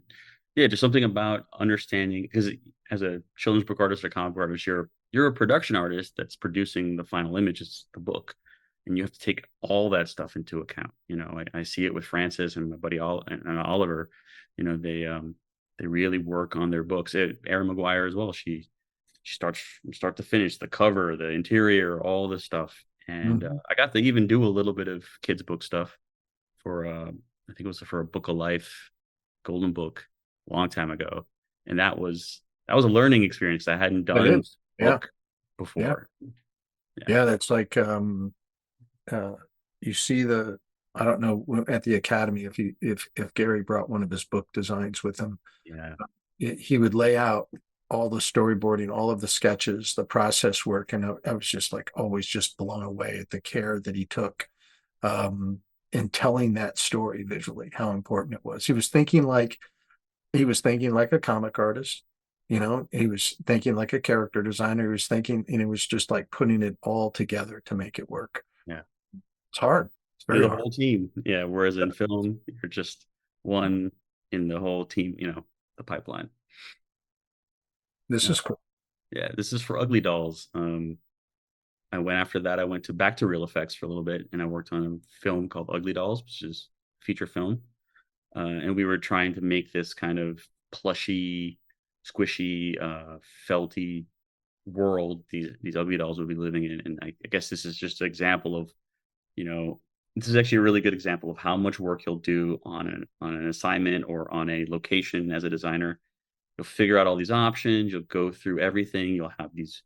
Yeah, just something about understanding because as a children's book artist or comic book artist, you're a production artist that's producing the final images, the book, and you have to take all that stuff into account. I see it with Francis and my buddy and Oliver. They really work on their books. Erin McGuire as well. She starts from start to finish, the cover, the interior, all this stuff. And mhm. I got to even do a little bit of kids book stuff for I think it was for a Book of Life Golden Book a long time ago, and that was a learning experience. I hadn't It done is. Yeah. book Yeah. before. Yeah, Yeah. That's like, uh, you see I don't know at the Academy if Gary brought one of his book designs with him, yeah, he would lay out all the storyboarding, all of the sketches, the process work, and I was just like always just blown away at the care that he took um, in telling that story visually, how important it was. He was thinking like a comic artist. He was thinking like a character designer. He was thinking, and it was just like putting it all together to make it work. yeah. It's hard. It's You're very the hard. whole team. Yeah, whereas in film, you're just one in the whole team. The pipeline. This Uh, is cool. yeah, this is for Ugly Dolls. I went after that. I went back to real effects for a little bit, and I worked on a film called Ugly Dolls, which is feature film. And we were trying to make this kind of plushy, squishy, felty world these ugly dolls would be living in. And I guess this is just an example of, you know, this is actually a really good example of how much work you'll do on an assignment or on a location as a designer. You'll figure out all these options. You'll go through everything. You'll have these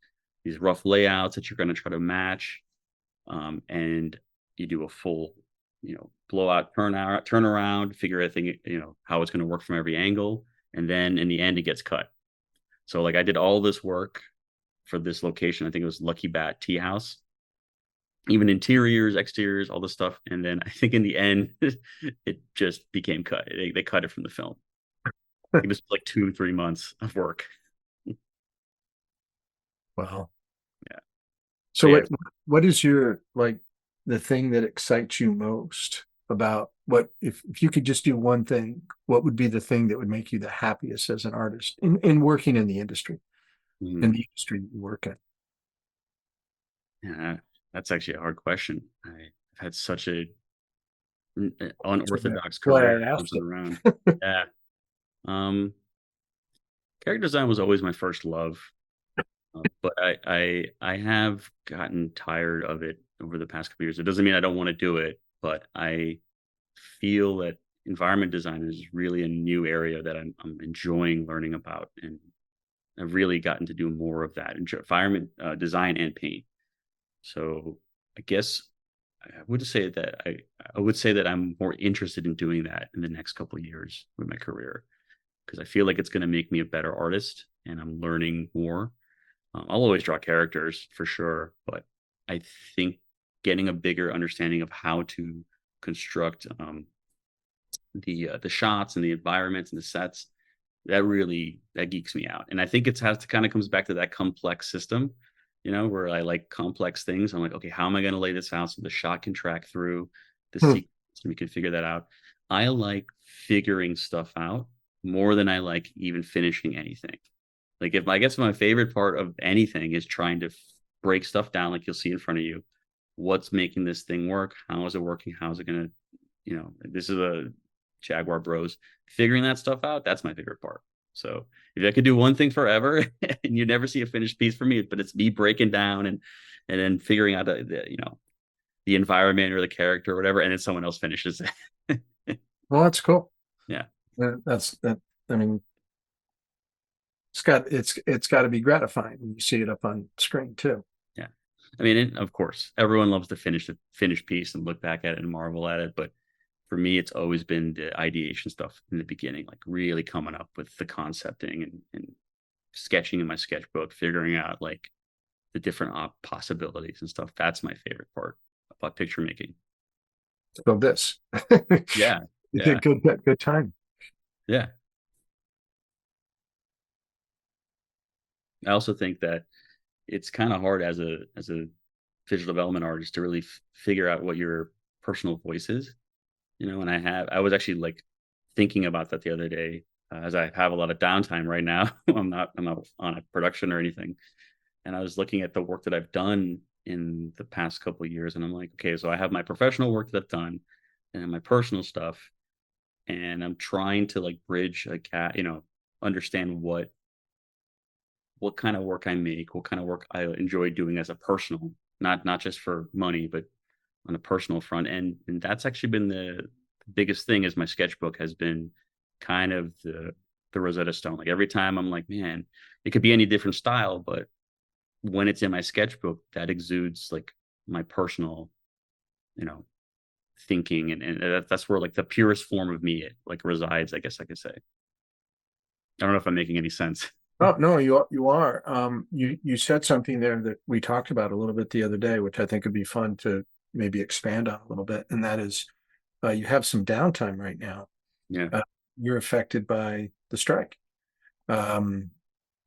rough layouts that you're going to try to match, and you do a full, blowout turnaround, figure everything, how it's going to work from every angle, and then in the end it gets cut. So like I did all this work for this location. I think it was Lucky Bat Tea House, even interiors, exteriors, all this stuff. And then I think in the end, it just became cut. They cut it from the film. It was like 2, 3 months of work. Wow. Yeah. So But yeah, what is your like the thing that excites you most about what if you could just do one thing, what would be the thing that would make you the happiest as an artist in working in mhm. the industry that you work in? Yeah, that's actually a hard question. I've had such a So that's unorthodox why career I asked bouncing it. around. Yeah. Um, Character design was always my first love. But I have gotten tired of it over the past couple years. It doesn't mean I don't want to do it, but I feel that environment design is really a new area that I'm enjoying learning about, and I've really gotten to do more of that environment design and paint. So I guess I would say that I would say that I'm more interested in doing that in the next couple of years with my career, because I feel like it's going to make me a better artist, and I'm learning more. I'll always draw characters for sure, but I think getting a bigger understanding of how to construct the shots and the environments and the sets, that geeks me out. And I think it has to kind of comes back to that complex system, where I like complex things. I'm like, okay, how am I going to lay this out so the shot can track through the Hmm. sequence and we can figure that out. I like figuring stuff out more than I like even finishing anything. Like if I guess my favorite part of anything is trying to break stuff down, like you'll see in front of you. What's making this thing work? How is it working? How is it gonna, this is a Jaguar Bros. Figuring that stuff out, that's my favorite part. So if I could do one thing forever and you never see a finished piece for me, but it's me breaking down and then figuring out the environment or the character or whatever, and then someone else finishes it. Well, that's cool. Yeah. That's that. I mean, it's got to be gratifying when you see it up on screen too. Yeah. I mean, of course, everyone loves to finish the finished piece and look back at it and marvel at it. But for me, it's always been the ideation stuff in the beginning, like really coming up with the concepting and sketching in my sketchbook, figuring out like the different possibilities and stuff. That's my favorite part about picture making. So this, Yeah. you Yeah. did good time. Yeah. I also think that it's kind of hard as a visual development artist to really figure out what your personal voice is. And I was actually like thinking about that the other day, as I have a lot of downtime right now. I'm not on a production or anything, and I was looking at the work that I've done in the past couple of years, and I'm like, okay, so I have my professional work that I've done, and then my personal stuff, and I'm trying to like bridge a cat, understand what kind of work I make, what kind of work I enjoy doing as a personal, not just for money, but on a personal front. And that's actually been the biggest thing is my sketchbook has been kind of the Rosetta Stone. Like every time I'm like, man, it could be any different style, but when it's in my sketchbook, that exudes like my personal, you know, thinking and that's where like the purest form of me like resides, I guess I could say. I don't know if I'm making any sense. Oh no, you are. You said something there that we talked about a little bit the other day, which I think would be fun to maybe expand on a little bit, and that is you have some downtime right now. Yeah. Uh, you're affected by the strike. Um,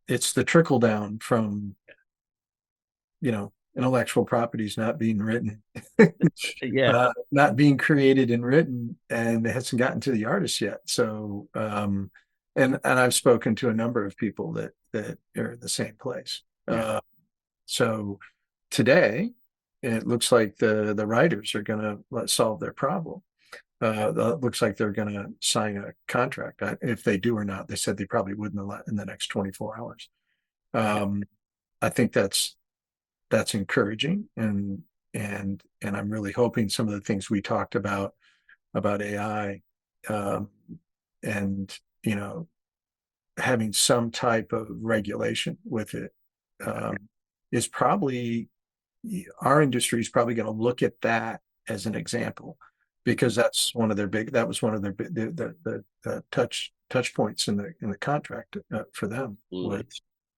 it's the trickle down from intellectual properties not being written, Yeah. not being created and written, and it hasn't gotten to the artist yet. So, and I've spoken to a number of people that are in the same place. Yeah. So today, it looks like the writers are going to solve their problem. It looks like they're going to sign a contract. If they do or not, they said they probably wouldn't in the next 24 hours. Um, I think that's encouraging, and I'm really hoping some of the things we talked about AI, um, and having some type of regulation with it, um, is probably our industry is probably going to look at that as an example because that was one of their the touch touch points in the contract for them Absolutely.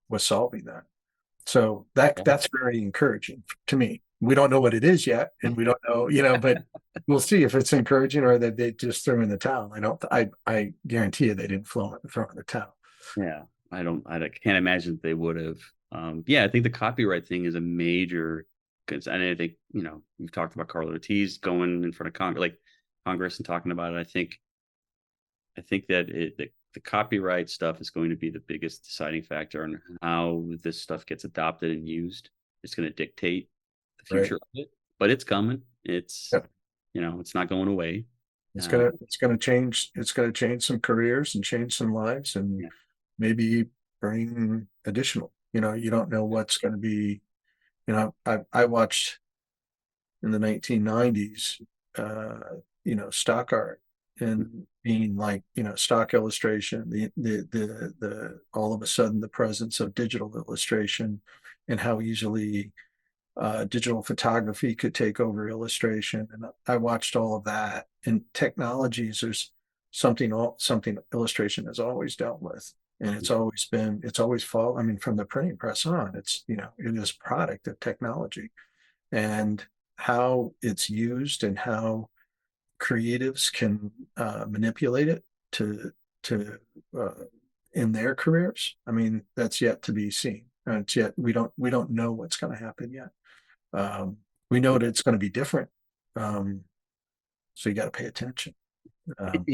was solving that. So that's very encouraging to me. We don't know what it is yet, and we don't know, but we'll see if it's encouraging or that they just throw in the towel. I guarantee you they didn't throw in the towel. Yeah, I can't imagine they would have. Yeah, I think the copyright thing is a major, because I think, you've talked about Carl Ortiz going in front of Congress and talking about it. I think that the copyright stuff is going to be the biggest deciding factor on how this stuff gets adopted and used. It's going to dictate the Right. future of it, but it's coming. Yep. It's not going away. It's gonna change some careers and change some lives and Yeah. maybe bring additional. You don't know what's going to be. I watched in the 1990s, stock art and being like, stock illustration, the all of a sudden the presence of digital illustration and how easily digital photography could take over illustration. And I watched all of that. And technologies, there's something illustration has always dealt with. And it's always fall. I mean, from the printing press on, it is a product of technology and how it's used and how creatives can manipulate it to uh, in their careers. I mean, that's yet to be seen. It's yet we don't know what's going to happen yet. Um, we know that it's going to be different. So you got to pay attention. Um,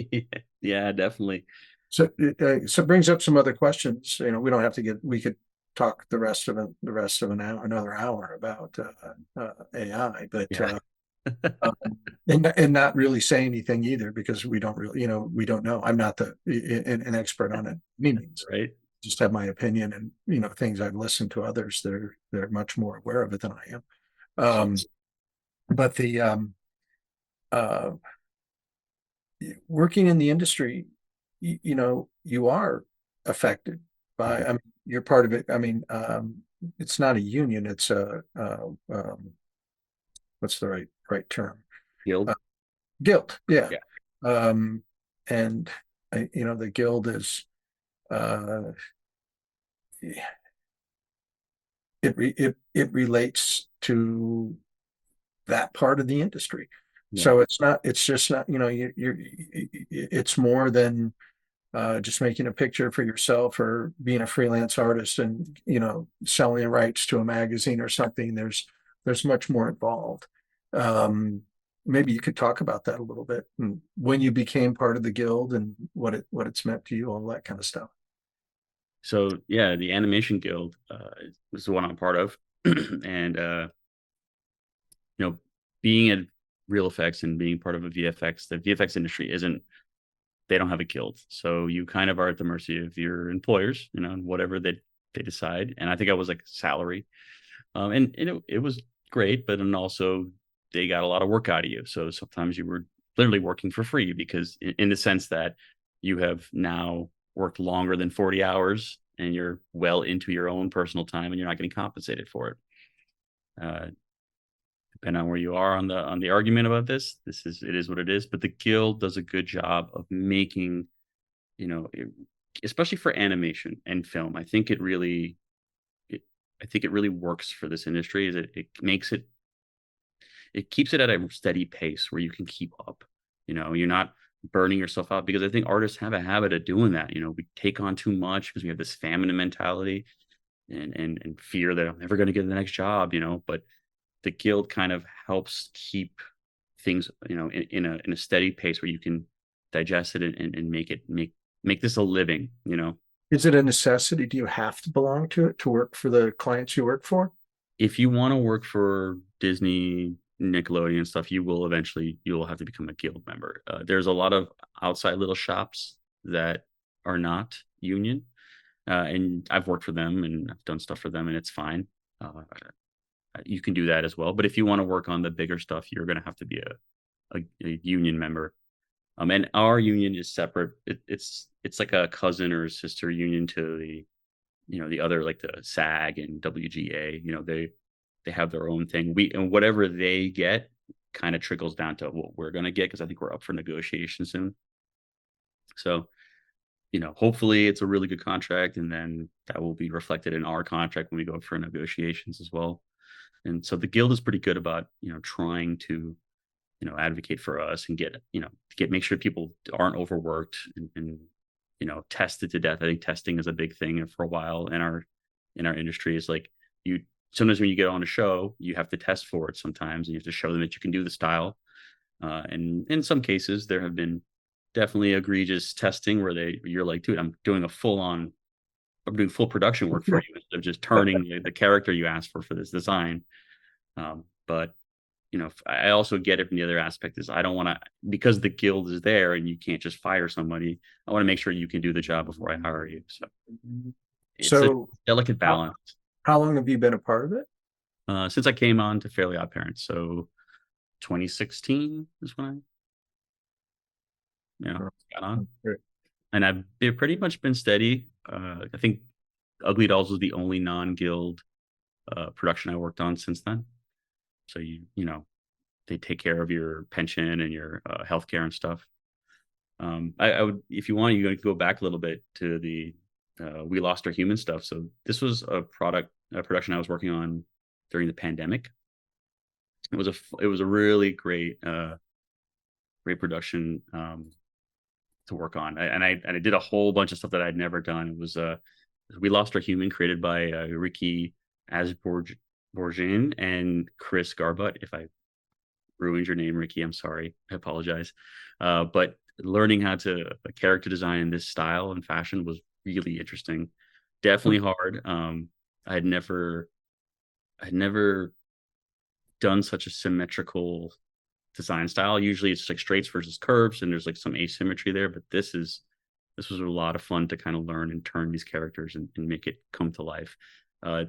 Yeah, definitely. so it brings up some other questions. We don't have to we could talk the rest of an hour, another hour about AI, but Yeah. and not really say anything either because we don't really, we don't know. I'm not an expert on it, any means. Right. Just have my opinion and things I've listened to others they're much more aware of it than I am. But the uh, working in the industry, you are affected by. I mean, you're part of it. I mean, it's not a union. It's what's the right term? Guild. Uh, Guild. Yeah. Yeah. Um, and the guild is uh, it relates to that part of the industry. Yeah. So it's just not, it's more than just making a picture for yourself or being a freelance artist and, selling rights to a magazine or something. There's much more involved. Um, Maybe you could talk about that a little bit and when you became part of the guild and what it's meant to you, all that kind of stuff. So yeah, the Animation Guild is the one I'm part of, and you know, being at Real Effects and being part of the VFX industry isn't. They don't have a guild, so you kind of are at the mercy of your employers, and whatever they decide. And I think I was like salary, and it was great, but then also they got a lot of work out of you. So sometimes you were literally working for free because in the sense that you have now worked longer than 40 hours and you're well into your own personal time and you're not getting compensated for it. Uh, Depending on where you are on the argument about it is what it is. But the guild does a good job of making, you know, it, especially for animation and film. It, I think it really works for this industry. Is it keeps it at a steady pace where you can keep up. You're not burning yourself out because I think artists have a habit of doing that. We take on too much because we have this famine mentality and fear that I'm never going to get the next job. But the guild kind of helps keep things, in a steady pace where you can digest it and make this a living. Is it a necessity? Do you have to belong to it to work for the clients you work for? If you want to work for Disney, Nickelodeon stuff, you'll have to become a guild member. There's a lot of outside little shops that are not union, and I've worked for them and I've done stuff for them, and it's fine. You can do that as well. But if you want to work on the bigger stuff, you're going to have to be a union member. And our union is separate. It's like a cousin or sister union to the other, like the SAG and WGA. They have their own thing. And whatever they get kind of trickles down to what we're going to get because I think we're up for negotiation soon. So hopefully it's a really good contract, and then that will be reflected in our contract when we go for negotiations as well. And so the guild is pretty good about, trying to, advocate for us and make sure people aren't overworked and tested to death. I think testing is a big thing for a while in our industry. Is like, you sometimes when you get on a show, you have to test for it sometimes, and you have to show them that you can do the style. And in some cases, there have been definitely egregious testing where you're like, dude, I'm doing full production work for you instead of just turning the character you asked for this design. But I also get it from the other aspect is I don't want to, because the guild is there and you can't just fire somebody. I want to make sure you can do the job before I hire you. So it's a So delicate how, balance. how long have you been a part of it? Since I came on to Fairly Odd Parents, so 2016 is when got on, Great. and they've pretty much been steady. I think Ugly Dolls was the only non-guild production I worked on since then. So they take care of your pension and your healthcare and stuff. I would, if you want, you can go back a little bit to the We Lost Our Human stuff. So this was a production I was working on during the pandemic. It was a really great production to work on. I did a whole bunch of stuff that I'd never done. It was We Lost Our Human, created by Ricky Asborgian and Chris Garbut. If I ruined your name, Ricky, I'm sorry. I apologize. But learning how to character design in this style and fashion was really interesting. Definitely hard. I'd never done such a symmetrical design style. Usually it's like straights versus curves, and there's like some asymmetry there. But this was a lot of fun to kind of learn and turn these characters and make it come to life.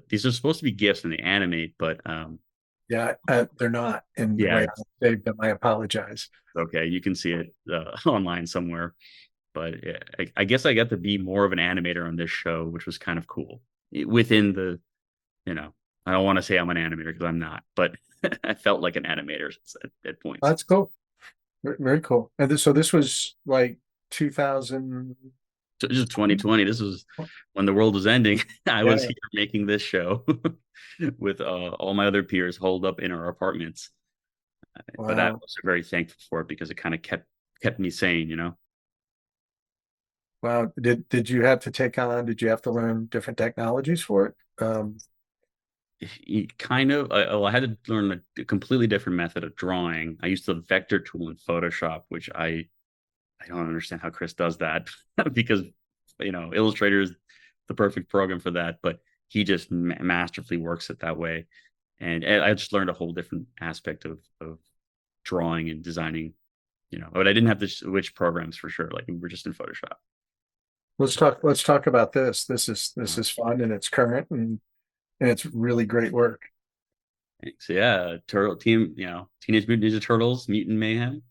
These are supposed to be GIFs and they animate, but Yeah, they're not in the yeah, way I saved them. I apologize. okay, you can see it online somewhere. But yeah, I guess I got to be more of an animator on this show, which was kind of cool. Within the, I don't want to say I'm an animator because I'm not, but I felt like an animator at points. That's cool. Very cool. And so this was like 2000. So this is 2020. This was when the world was ending. I Yeah. was here making this show with all my other peers holed up in our apartments. But I Wow. was very thankful for it because it kind of kept me sane. Wow. Did you have to take on, did you have to learn different technologies for it? Kind of. I had to learn a completely different method of drawing. I used the vector tool in Photoshop, which I don't understand how Chris does that because Illustrator is the perfect program for that, but he just masterfully works it that way. And I just learned a whole different aspect of drawing and designing. But I didn't have to switch programs for sure. Like we were just in Photoshop. Let's talk about this. This Uh, is fun and it's current and it's really great work. so yeah, Turtle Team, Teenage Mutant Ninja Turtles, Mutant Mayhem.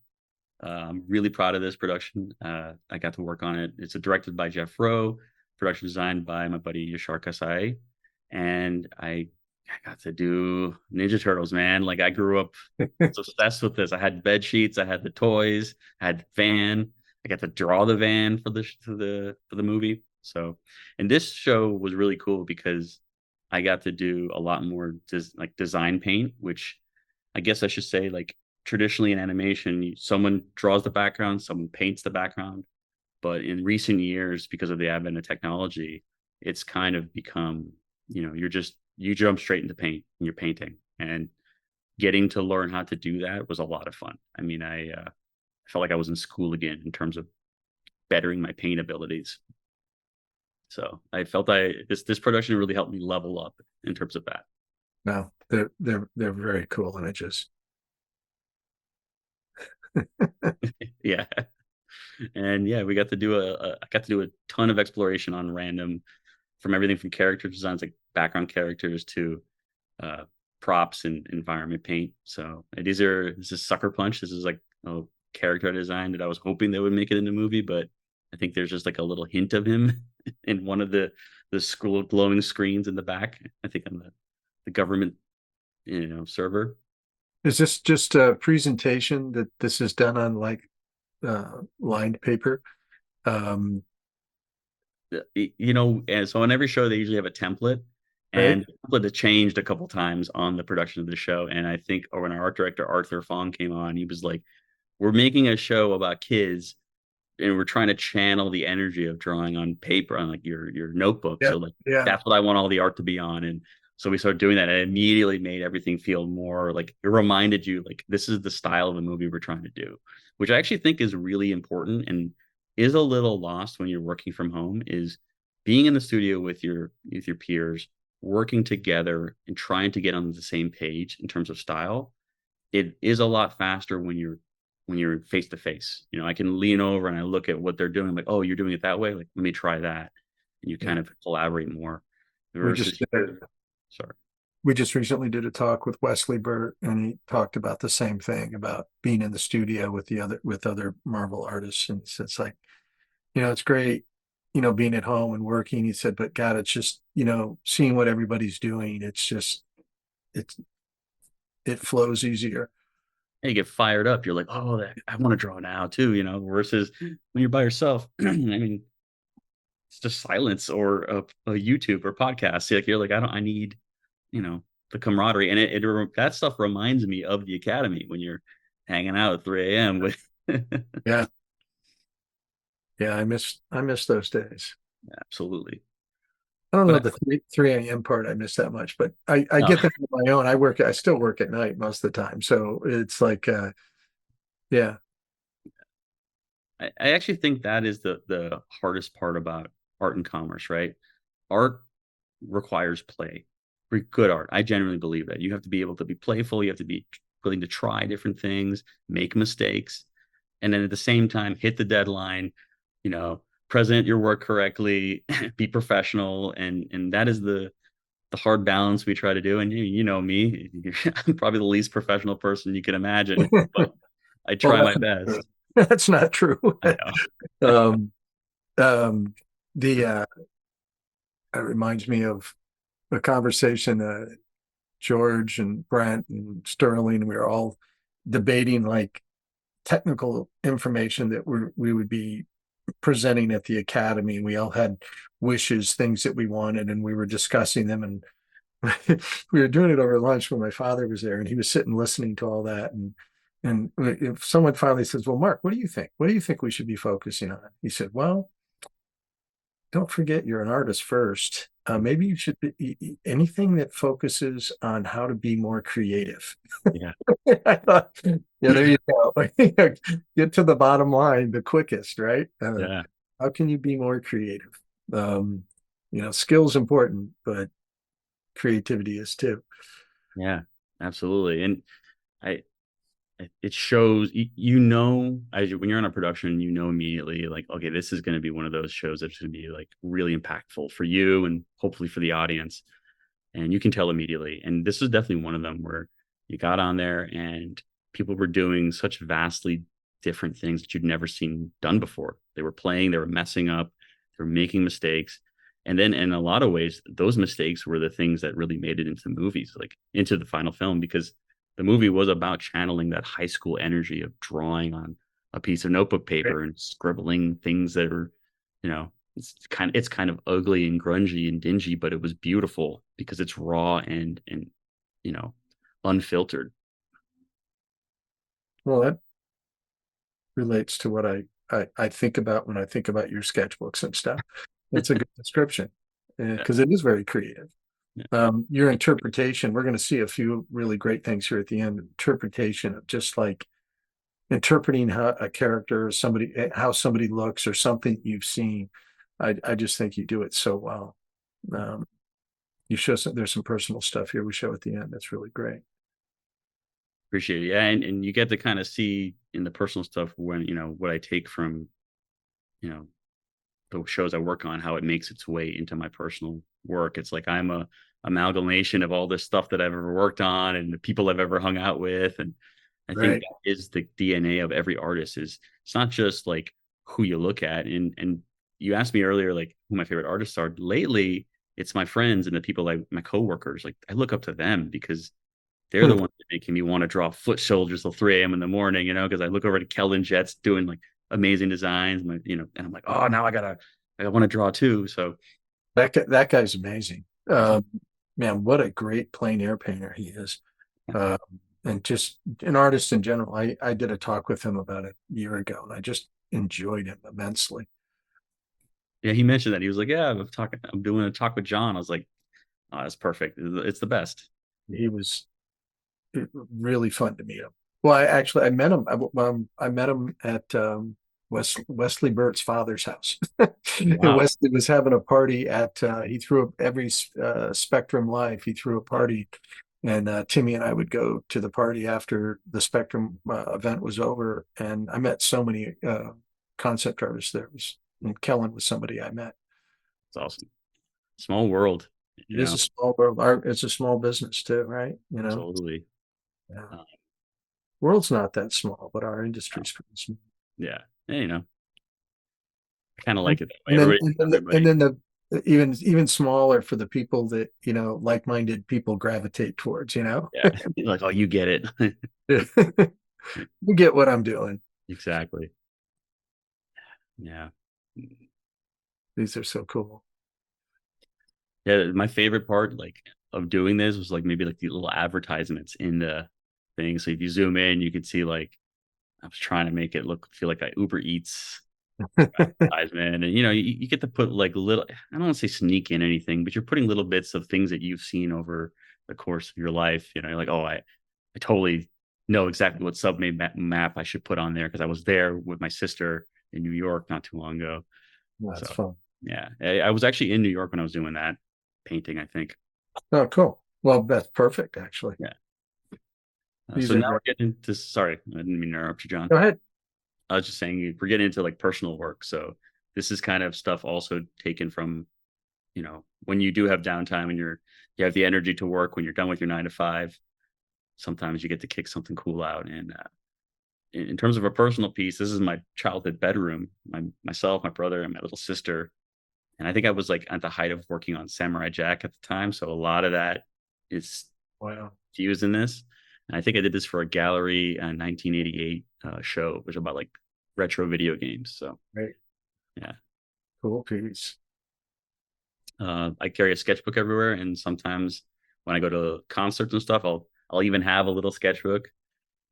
I'm really proud of this production. I got to work on it. It's directed by Jeff Rowe, production designed by my buddy Yashar Kasai, and I got to do Ninja Turtles, man. Like I grew up obsessed with this. I had bed sheets, I had the toys, I had the van. I got to draw the van for the movie. So, and this show was really cool because I got to do a lot more like design paint, which I guess I should say like traditionally in animation, someone draws the background, someone paints the background. But in recent years, because of the advent of technology, it's kind of become, you jump straight into paint and you're painting. And getting to learn how to do that was a lot of fun. I mean, I felt like I was in school again in terms of bettering my paint abilities. So I felt this production really helped me level up in terms of that. No, they're very cool images. Yeah. And yeah, we got to do I got to do a ton of exploration on random, from everything from character designs like background characters to uh props and environment paint. So this is Sucker Punch. This is like a character design that I was hoping they would make it in the movie, but I think there's just like a little hint of him in one of the school glowing screens in the back. I think on the government server. Is this just a presentation that this is done on like lined paper? Um, And so on every show they usually have a template, Right? and the template has changed a couple times on the production of the show. And I think when our art director Arthur Fong came on, he was like, "We're making a show about kids, and we're trying to channel the energy of drawing on paper on like your notebook. Yeah. So like Yeah. that's what I want all the art to be on." And so we started doing that, and it immediately made everything feel more like it reminded you like this is the style of the movie we're trying to do, which I actually think is really important and is a little lost when you're working from home, is being in the studio with your peers, working together and trying to get on the same page in terms of style. It is a lot faster when you're face to face. I can lean over and I look at what they're doing. I'm like, oh, you're doing it that way. Like, let me try that. And you Yeah. kind of collaborate more We just versus, sorry. we just recently did a talk with Wesley Burt, and he talked about the same thing about being in the studio with other Marvel artists. And it's like, it's great, being at home and working. He said, but God, it's just, seeing what everybody's doing. It's it flows easier. You get fired up. You're like, oh, I want to draw now too, versus when you're by yourself. I mean, it's just silence or a YouTube or podcast. Like you're like, I need, the camaraderie. And that stuff reminds me of the academy when you're hanging out at 3 a.m. with Yeah. Yeah. I miss those days. absolutely. I don't know But the 3 a.m. part I miss that much, but I no, get that on my own. I still work at night most of the time. So it's like, yeah, I actually think that is the hardest part about art and commerce, right? Art requires play. For good art, I genuinely believe that you have to be able to be playful. You have to be willing to try different things, make mistakes, and then at the same time hit the deadline. You know, present your work correctly, be professional, and that is the hard balance we try to do. And you know me, I'm probably the least professional person you can imagine, but I well, try my best. that's not true. I know. um, um, the It reminds me of a conversation. George and Brent and Sterling, we were all debating like technical information that we would be presenting at the academy. We all had wishes, things that we wanted, and we were discussing them. And we were doing it over lunch when my father was there, and he was sitting listening to all that. And if someone finally says, "Well, Mark, what do you think? What do you think we should be focusing on?" He said, "Well, don't forget you're an artist first. Maybe you should be anything that focuses on how to be more creative." Yeah, I thought, yeah, there you go. Get to the bottom line the quickest, right? yeah, How can you be more creative? Um, skill's important, but creativity is too. yeah, absolutely. And I it shows when you're on a production, immediately like, okay, this is going to be one of those shows that's going to be like really impactful for you and hopefully for the audience. And you can tell immediately. And this is definitely one of them where you got on there and people were doing such vastly different things that you'd never seen done before. They were playing, they were messing up, they were making mistakes. And then in a lot of ways, those mistakes were the things that really made it into the movies, like into the final film, because the movie was about channeling that high school energy of drawing on a piece of notebook paper and scribbling things that are, it's kind of ugly and grungy and dingy, but it was beautiful because it's raw and you know unfiltered. Well, that relates to what I think about when I think about your sketchbooks and stuff. It's a good description Yeah, because it is very creative. yeah, Your interpretation, we're going to see a few really great things here at the end. Interpretation of just like interpreting how a character or how somebody looks or something you've seen. I just think you do it so well. Um, you show there's some personal stuff here we show at the end. That's really great. appreciate it. Yeah, and you get to kind of see in the personal stuff when what I take from you know the shows I work on, how it makes its way into my personal work. It's like I'm a amalgamation of all this stuff that I've ever worked on and the people I've ever hung out with. And I think Right. that is the DNA of every artist. Is it's not just like who you look at. And you asked me earlier, like who my favorite artists are. Lately, it's my friends and the people like my coworkers. Like I look up to them because they're the Hmm. ones that making me want to draw foot soldiers till 3 a.m. in the morning, because I look over to Keldon Jets doing like amazing designs, and I'm like, oh, now I gotta I want to draw too. So That guy's amazing. Man, what a great plein air painter he is. Um, and just an artist in general. I did a talk with him about a year ago, and I just enjoyed him immensely. yeah, he mentioned that he was like, yeah, I'm doing a talk with John. I was like, oh, that's perfect. It's the best. He was really fun to meet him. Well, I met him. I met him at Wesley Burt's father's house. And Wow, Wesley was having a party at. He threw up every Spectrum Live. He threw a party, and Timmy and I would go to the party after the Spectrum event was over. And I met so many concept artists there. And Kellen was somebody I met. it's awesome. Small world, It is a small world. It's a small business too, right? totally. Yeah. Uh, World's not that small, but our industry's pretty small. yeah, yeah, I kind of And like it that way. Everybody, and everybody, then the even smaller for the people that, like-minded people gravitate towards, yeah, like, oh, you get it. You get what I'm doing. Exactly. Yeah. These are so cool. Yeah, my favorite part like of doing this was like maybe like the little advertisements in the thing. So if you zoom in, you could see like I was trying to make it feel like I Uber Eats advertisement, and you get to put like little. I don't want to say sneak in anything, but you're putting little bits of things that you've seen over the course of your life. You're like, oh, I totally know exactly what map I should put on there because I was there with my sister in New York not too long ago. That's So fun. yeah, I was actually in New York when I was doing that painting, I think. Oh, cool. Well, that's perfect, actually. Yeah. So These are now great. we're getting into, sorry, I didn't mean to interrupt you, John. Go ahead. I was just saying we're getting into like personal work. So this is kind of stuff also taken from, when you do have downtime and you have the energy to work when you're done with your 9 to 5, sometimes you get to kick something cool out. And in terms of a personal piece, this is my childhood bedroom, myself, my brother, and my little sister. And I think I was like at the height of working on Samurai Jack at the time. So a lot of that is Wow. fused in this. And I think I did this for a gallery 1988 show, which was about like retro video games. So Great. yeah, Cool piece. I carry a sketchbook everywhere, and sometimes when I go to concerts and stuff, I'll even have a little sketchbook.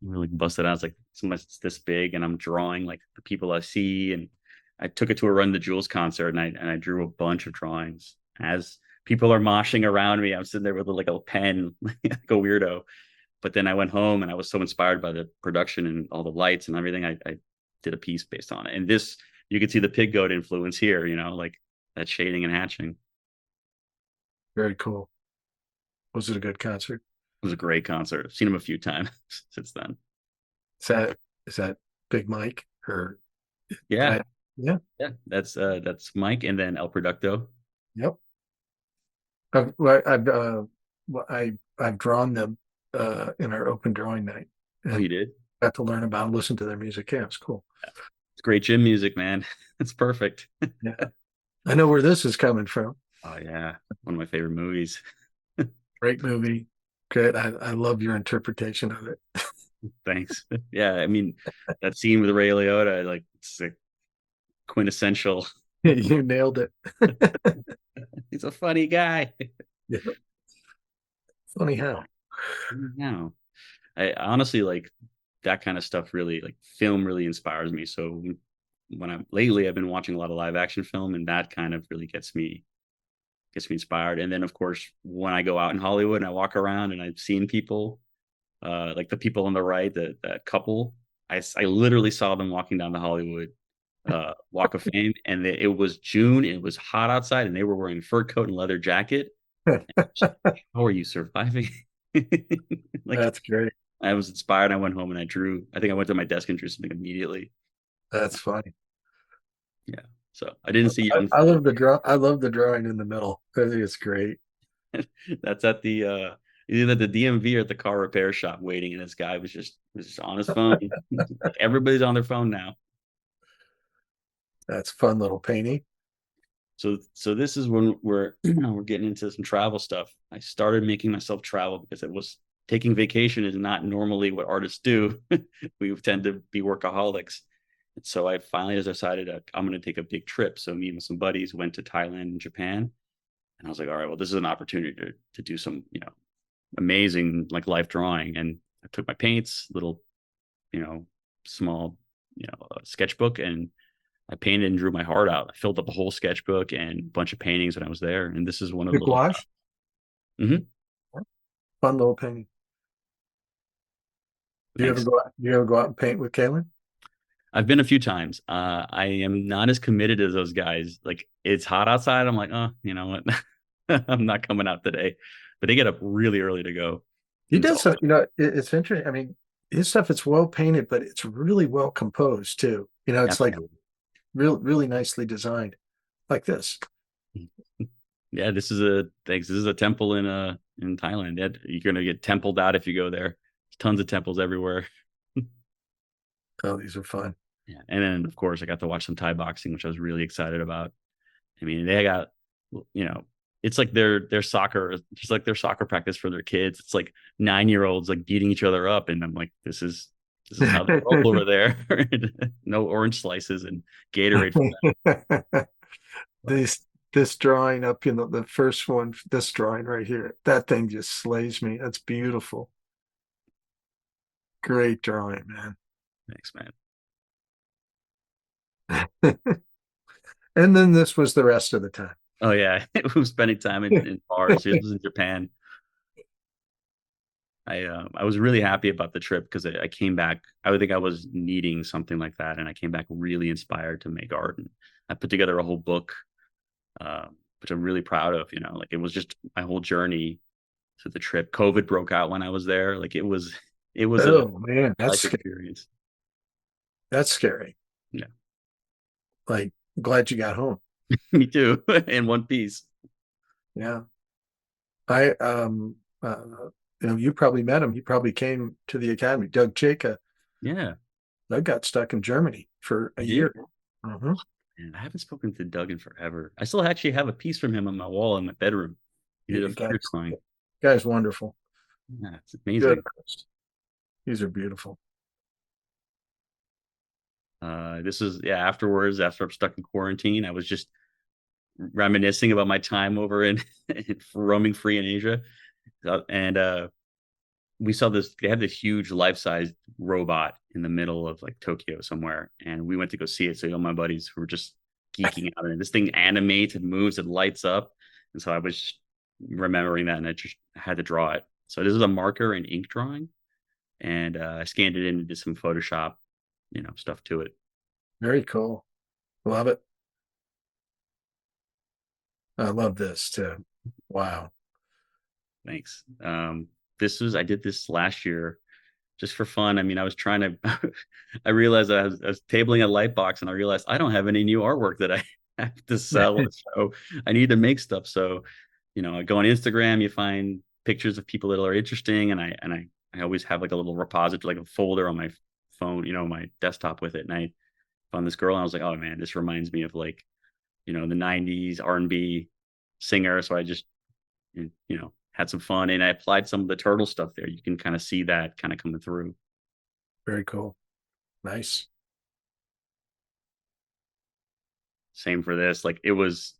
Really bust it out. It's like sometimes it's this big, and I'm drawing like the people I see. And I took it to a Run the Jewels concert, and I drew a bunch of drawings as people are moshing around me. I'm sitting there with like a pen, like a weirdo. But then I went home and I was so inspired by the production and all the lights and everything. I did a piece based on it. And this, you can see the pig goat influence here, like that shading and hatching. Very cool. Was it a good concert? It was a great concert. I've seen him a few times since then. Is that Big Mike or Yeah. I? Yeah. Yeah. That's Mike and then El Producto. Yep. I've drawn them in our open drawing night Oh, and you did? got to learn about and listen to their music. Yeah, it's cool. It's great gym music, man. It's perfect. Yeah. I know where this is coming from. Oh yeah. One of my favorite movies. Great movie. Good. I love your interpretation of it. Thanks. Yeah, I mean that scene with Ray Liotta, like it's a quintessential. You nailed it. He's a funny guy. Yeah. Funny how. No, I honestly like that kind of stuff. Really, like film really inspires me. So when I've been watching a lot of live action film, and that kind of really gets me inspired. And then of course when I go out in Hollywood and I walk around and I've seen people, like the people on the right, that couple, I literally saw them walking down the Hollywood Walk of Fame, and it was June. It was hot outside, and they were wearing fur coat and leather jacket. How are you surviving? Like That's great. I was inspired. I went home and I drew. I think I went to my desk and drew something immediately. That's funny. Yeah. So I didn't see I, young. I love the draw. I love the drawing in the middle. I think it's great. That's at the either the DMV or at the car repair shop waiting, and this guy was just on his phone. Everybody's on their phone now. That's fun little painting. So this is when we're getting into some travel stuff. I started making myself travel because it was taking vacation is not normally what artists do. We tend to be workaholics. So I finally just decided I'm going to take a big trip. So me and some buddies went to Thailand and Japan, and I was like, all right, well, this is an opportunity to do some, amazing like life drawing. And I took my paints, little, you know, small, sketchbook, and I painted and drew my heart out. I filled up a whole sketchbook and a bunch of paintings when I was there. And this is one of the Big little. wash, Mhm. fun little painting. Thanks. Do you ever go out and paint with Kaylin? I've been a few times. I am not as committed as those guys. Like it's hot outside. I'm like, oh, you know what? I'm not coming out today. But they get up really early to go. He And it's does always some, it's interesting. I mean, his stuff, it's well painted, but it's really well composed too. It's like absolutely. really nicely designed, like this. Yeah, this is a temple in Thailand. Yeah, you're gonna get templed out if you go there. There's tons of temples everywhere. Oh, these are fun. Yeah. And then of course I got to watch some Thai boxing, which I was really excited about. I mean, they got, you know, it's like their soccer, just like their soccer practice for their kids. It's like 9-year-olds like beating each other up, and I'm like, this is how they roll over there. No orange slices and Gatorade. This this drawing up, the first one, this drawing right here, that thing just slays me. That's beautiful. Great drawing, man. Thanks, man. And then this was the rest of the time. Oh yeah, we were spending time in bars. This was in Japan. I was really happy about the trip because I came back. I would think I was needing something like that, and I came back really inspired to make art. And I put together a whole book, uh, which I'm really proud of. Like it was just my whole journey to the trip. COVID broke out when I was there. Like it was a Oh man, that's life scary. experience. That's scary. Yeah, Like, glad you got home. me too. In one piece. Yeah. I you probably met him. He probably came to the academy. Doug Chaka. Yeah, Doug got stuck in Germany for a you did. year. Mhm. And I haven't spoken to Doug in forever. I still actually have a piece from him on my wall in my bedroom. He did a You figure guys, drawing. guy's wonderful. Yeah, it's Good amazing. artist. These are beautiful. This is yeah. Afterwards, after I'm stuck in quarantine, I was just reminiscing about my time over in roaming free in Asia, and we saw this. They had this huge life-size robot in the middle of like Tokyo somewhere, and we went to go see it. So all my buddies who were just geeking out, and this thing animates and moves and lights up, and so I was just remembering that, and I just had to draw it. So this is a marker and ink drawing, and I scanned it in and did some Photoshop, stuff to it. Very cool. Love it. I love this too. Wow. Thanks. I did this last year just for fun. I mean, I was trying to, I realized I was tabling a light box, and I realized I don't have any new artwork that I have to sell. So I need to make stuff. So, I go on Instagram, you find pictures of people that are interesting. And I always have like a little repository, like a folder on my phone, my desktop with it. And I found this girl, and I was like, oh man, this reminds me of like, the 90s R&B singer. So I just, had some fun, and I applied some of the turtle stuff there. You can kind of see that kind of coming through. Very cool. Nice. Same for this. Like I was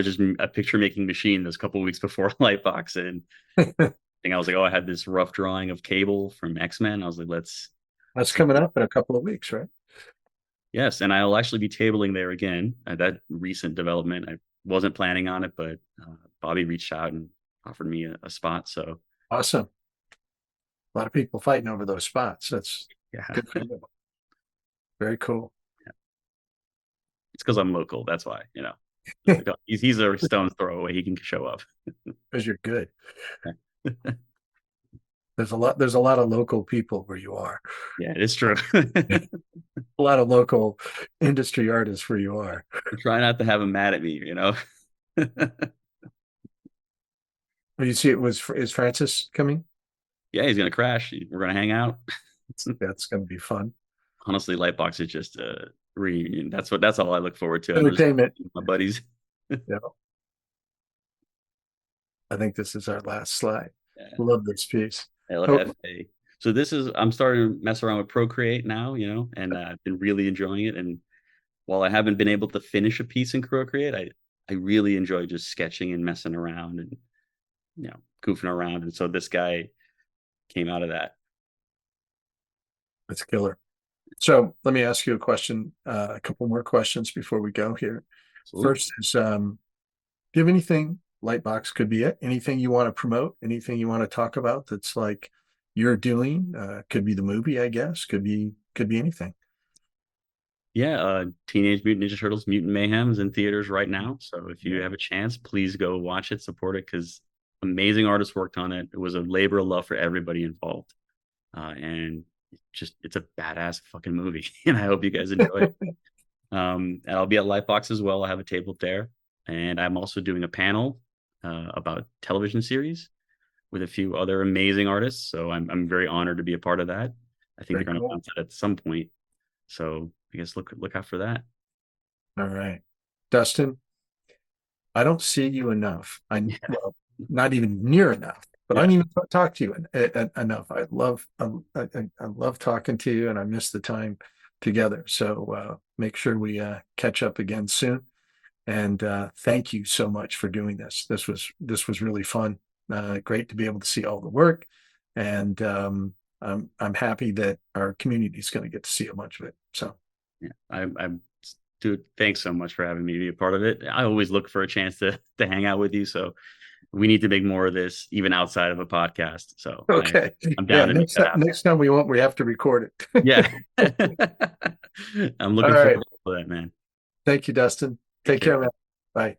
just a picture making machine those couple of weeks before Lightbox, and I was like, oh, I had this rough drawing of Cable from X-Men. I was like, That's let's see. coming up in a couple of weeks, right? Yes, and I'll actually be tabling there again. That recent development, I wasn't planning on it, but Bobby reached out and offered me a spot. So Awesome. A lot of people fighting over those spots. That's yeah, good for you. Very cool. it's because I'm local. That's why, It's like, oh, he's a stone's throw away. He can show up. Because you're good. There's a lot of local people where you are. Yeah, it's true. A lot of local industry artists where you are. Try not to have him mad at me, Oh, you see, is Francis coming? Yeah, he's gonna crash. We're gonna hang out. That's going to be fun. Honestly, Lightbox is just a reunion. That's all I look forward to. I'm just Entertainment. with my buddies. Yeah. I think this is our last slide. Yeah. Love this piece. Oh, LFA. So this is I'm starting to mess around with Procreate now, and I've been really enjoying it. And while I haven't been able to finish a piece in Procreate, I really enjoy just sketching and messing around and goofing around. And so this guy came out of that. That's killer. So let me ask you a question, a couple more questions before we go here. Absolutely. First is, do you have anything, Lightbox could be it, anything you want to promote, anything you want to talk about that's like you're doing? Could be the movie, I guess, could be anything. Yeah, Teenage Mutant Ninja Turtles Mutant Mayhem is in theaters right now. So if you Yeah. have a chance, please go watch it, support it, because amazing artists worked on it. It was a labor of love for everybody involved. And it's a badass fucking movie. And I hope you guys enjoy it. And I'll be at Lightbox as well. I have a table there. And I'm also doing a panel about television series with a few other amazing artists. So I'm very honored to be a part of that. I think Very they're going to cool. announce it at some point. So I guess look out for that. All right. Dustin, I don't see you enough. Well, not even near enough, but I Yeah. don't even talk to you enough. I love talking to you, and I miss the time together. So make sure we catch up again soon. And thank you so much for doing this. This was really fun. Great to be able to see all the work, and I'm happy that our community is going to get to see a bunch of it. So Yeah. I'm dude, thanks so much for having me be a part of it. I always look for a chance to hang out with you. So we need to make more of this even outside of a podcast. So okay, I'm yeah. down to make that happen. Next time we have to record it. Yeah. I'm All looking right. forward to that, man. Thank you, Dustin. Take Take care. care, man. Bye.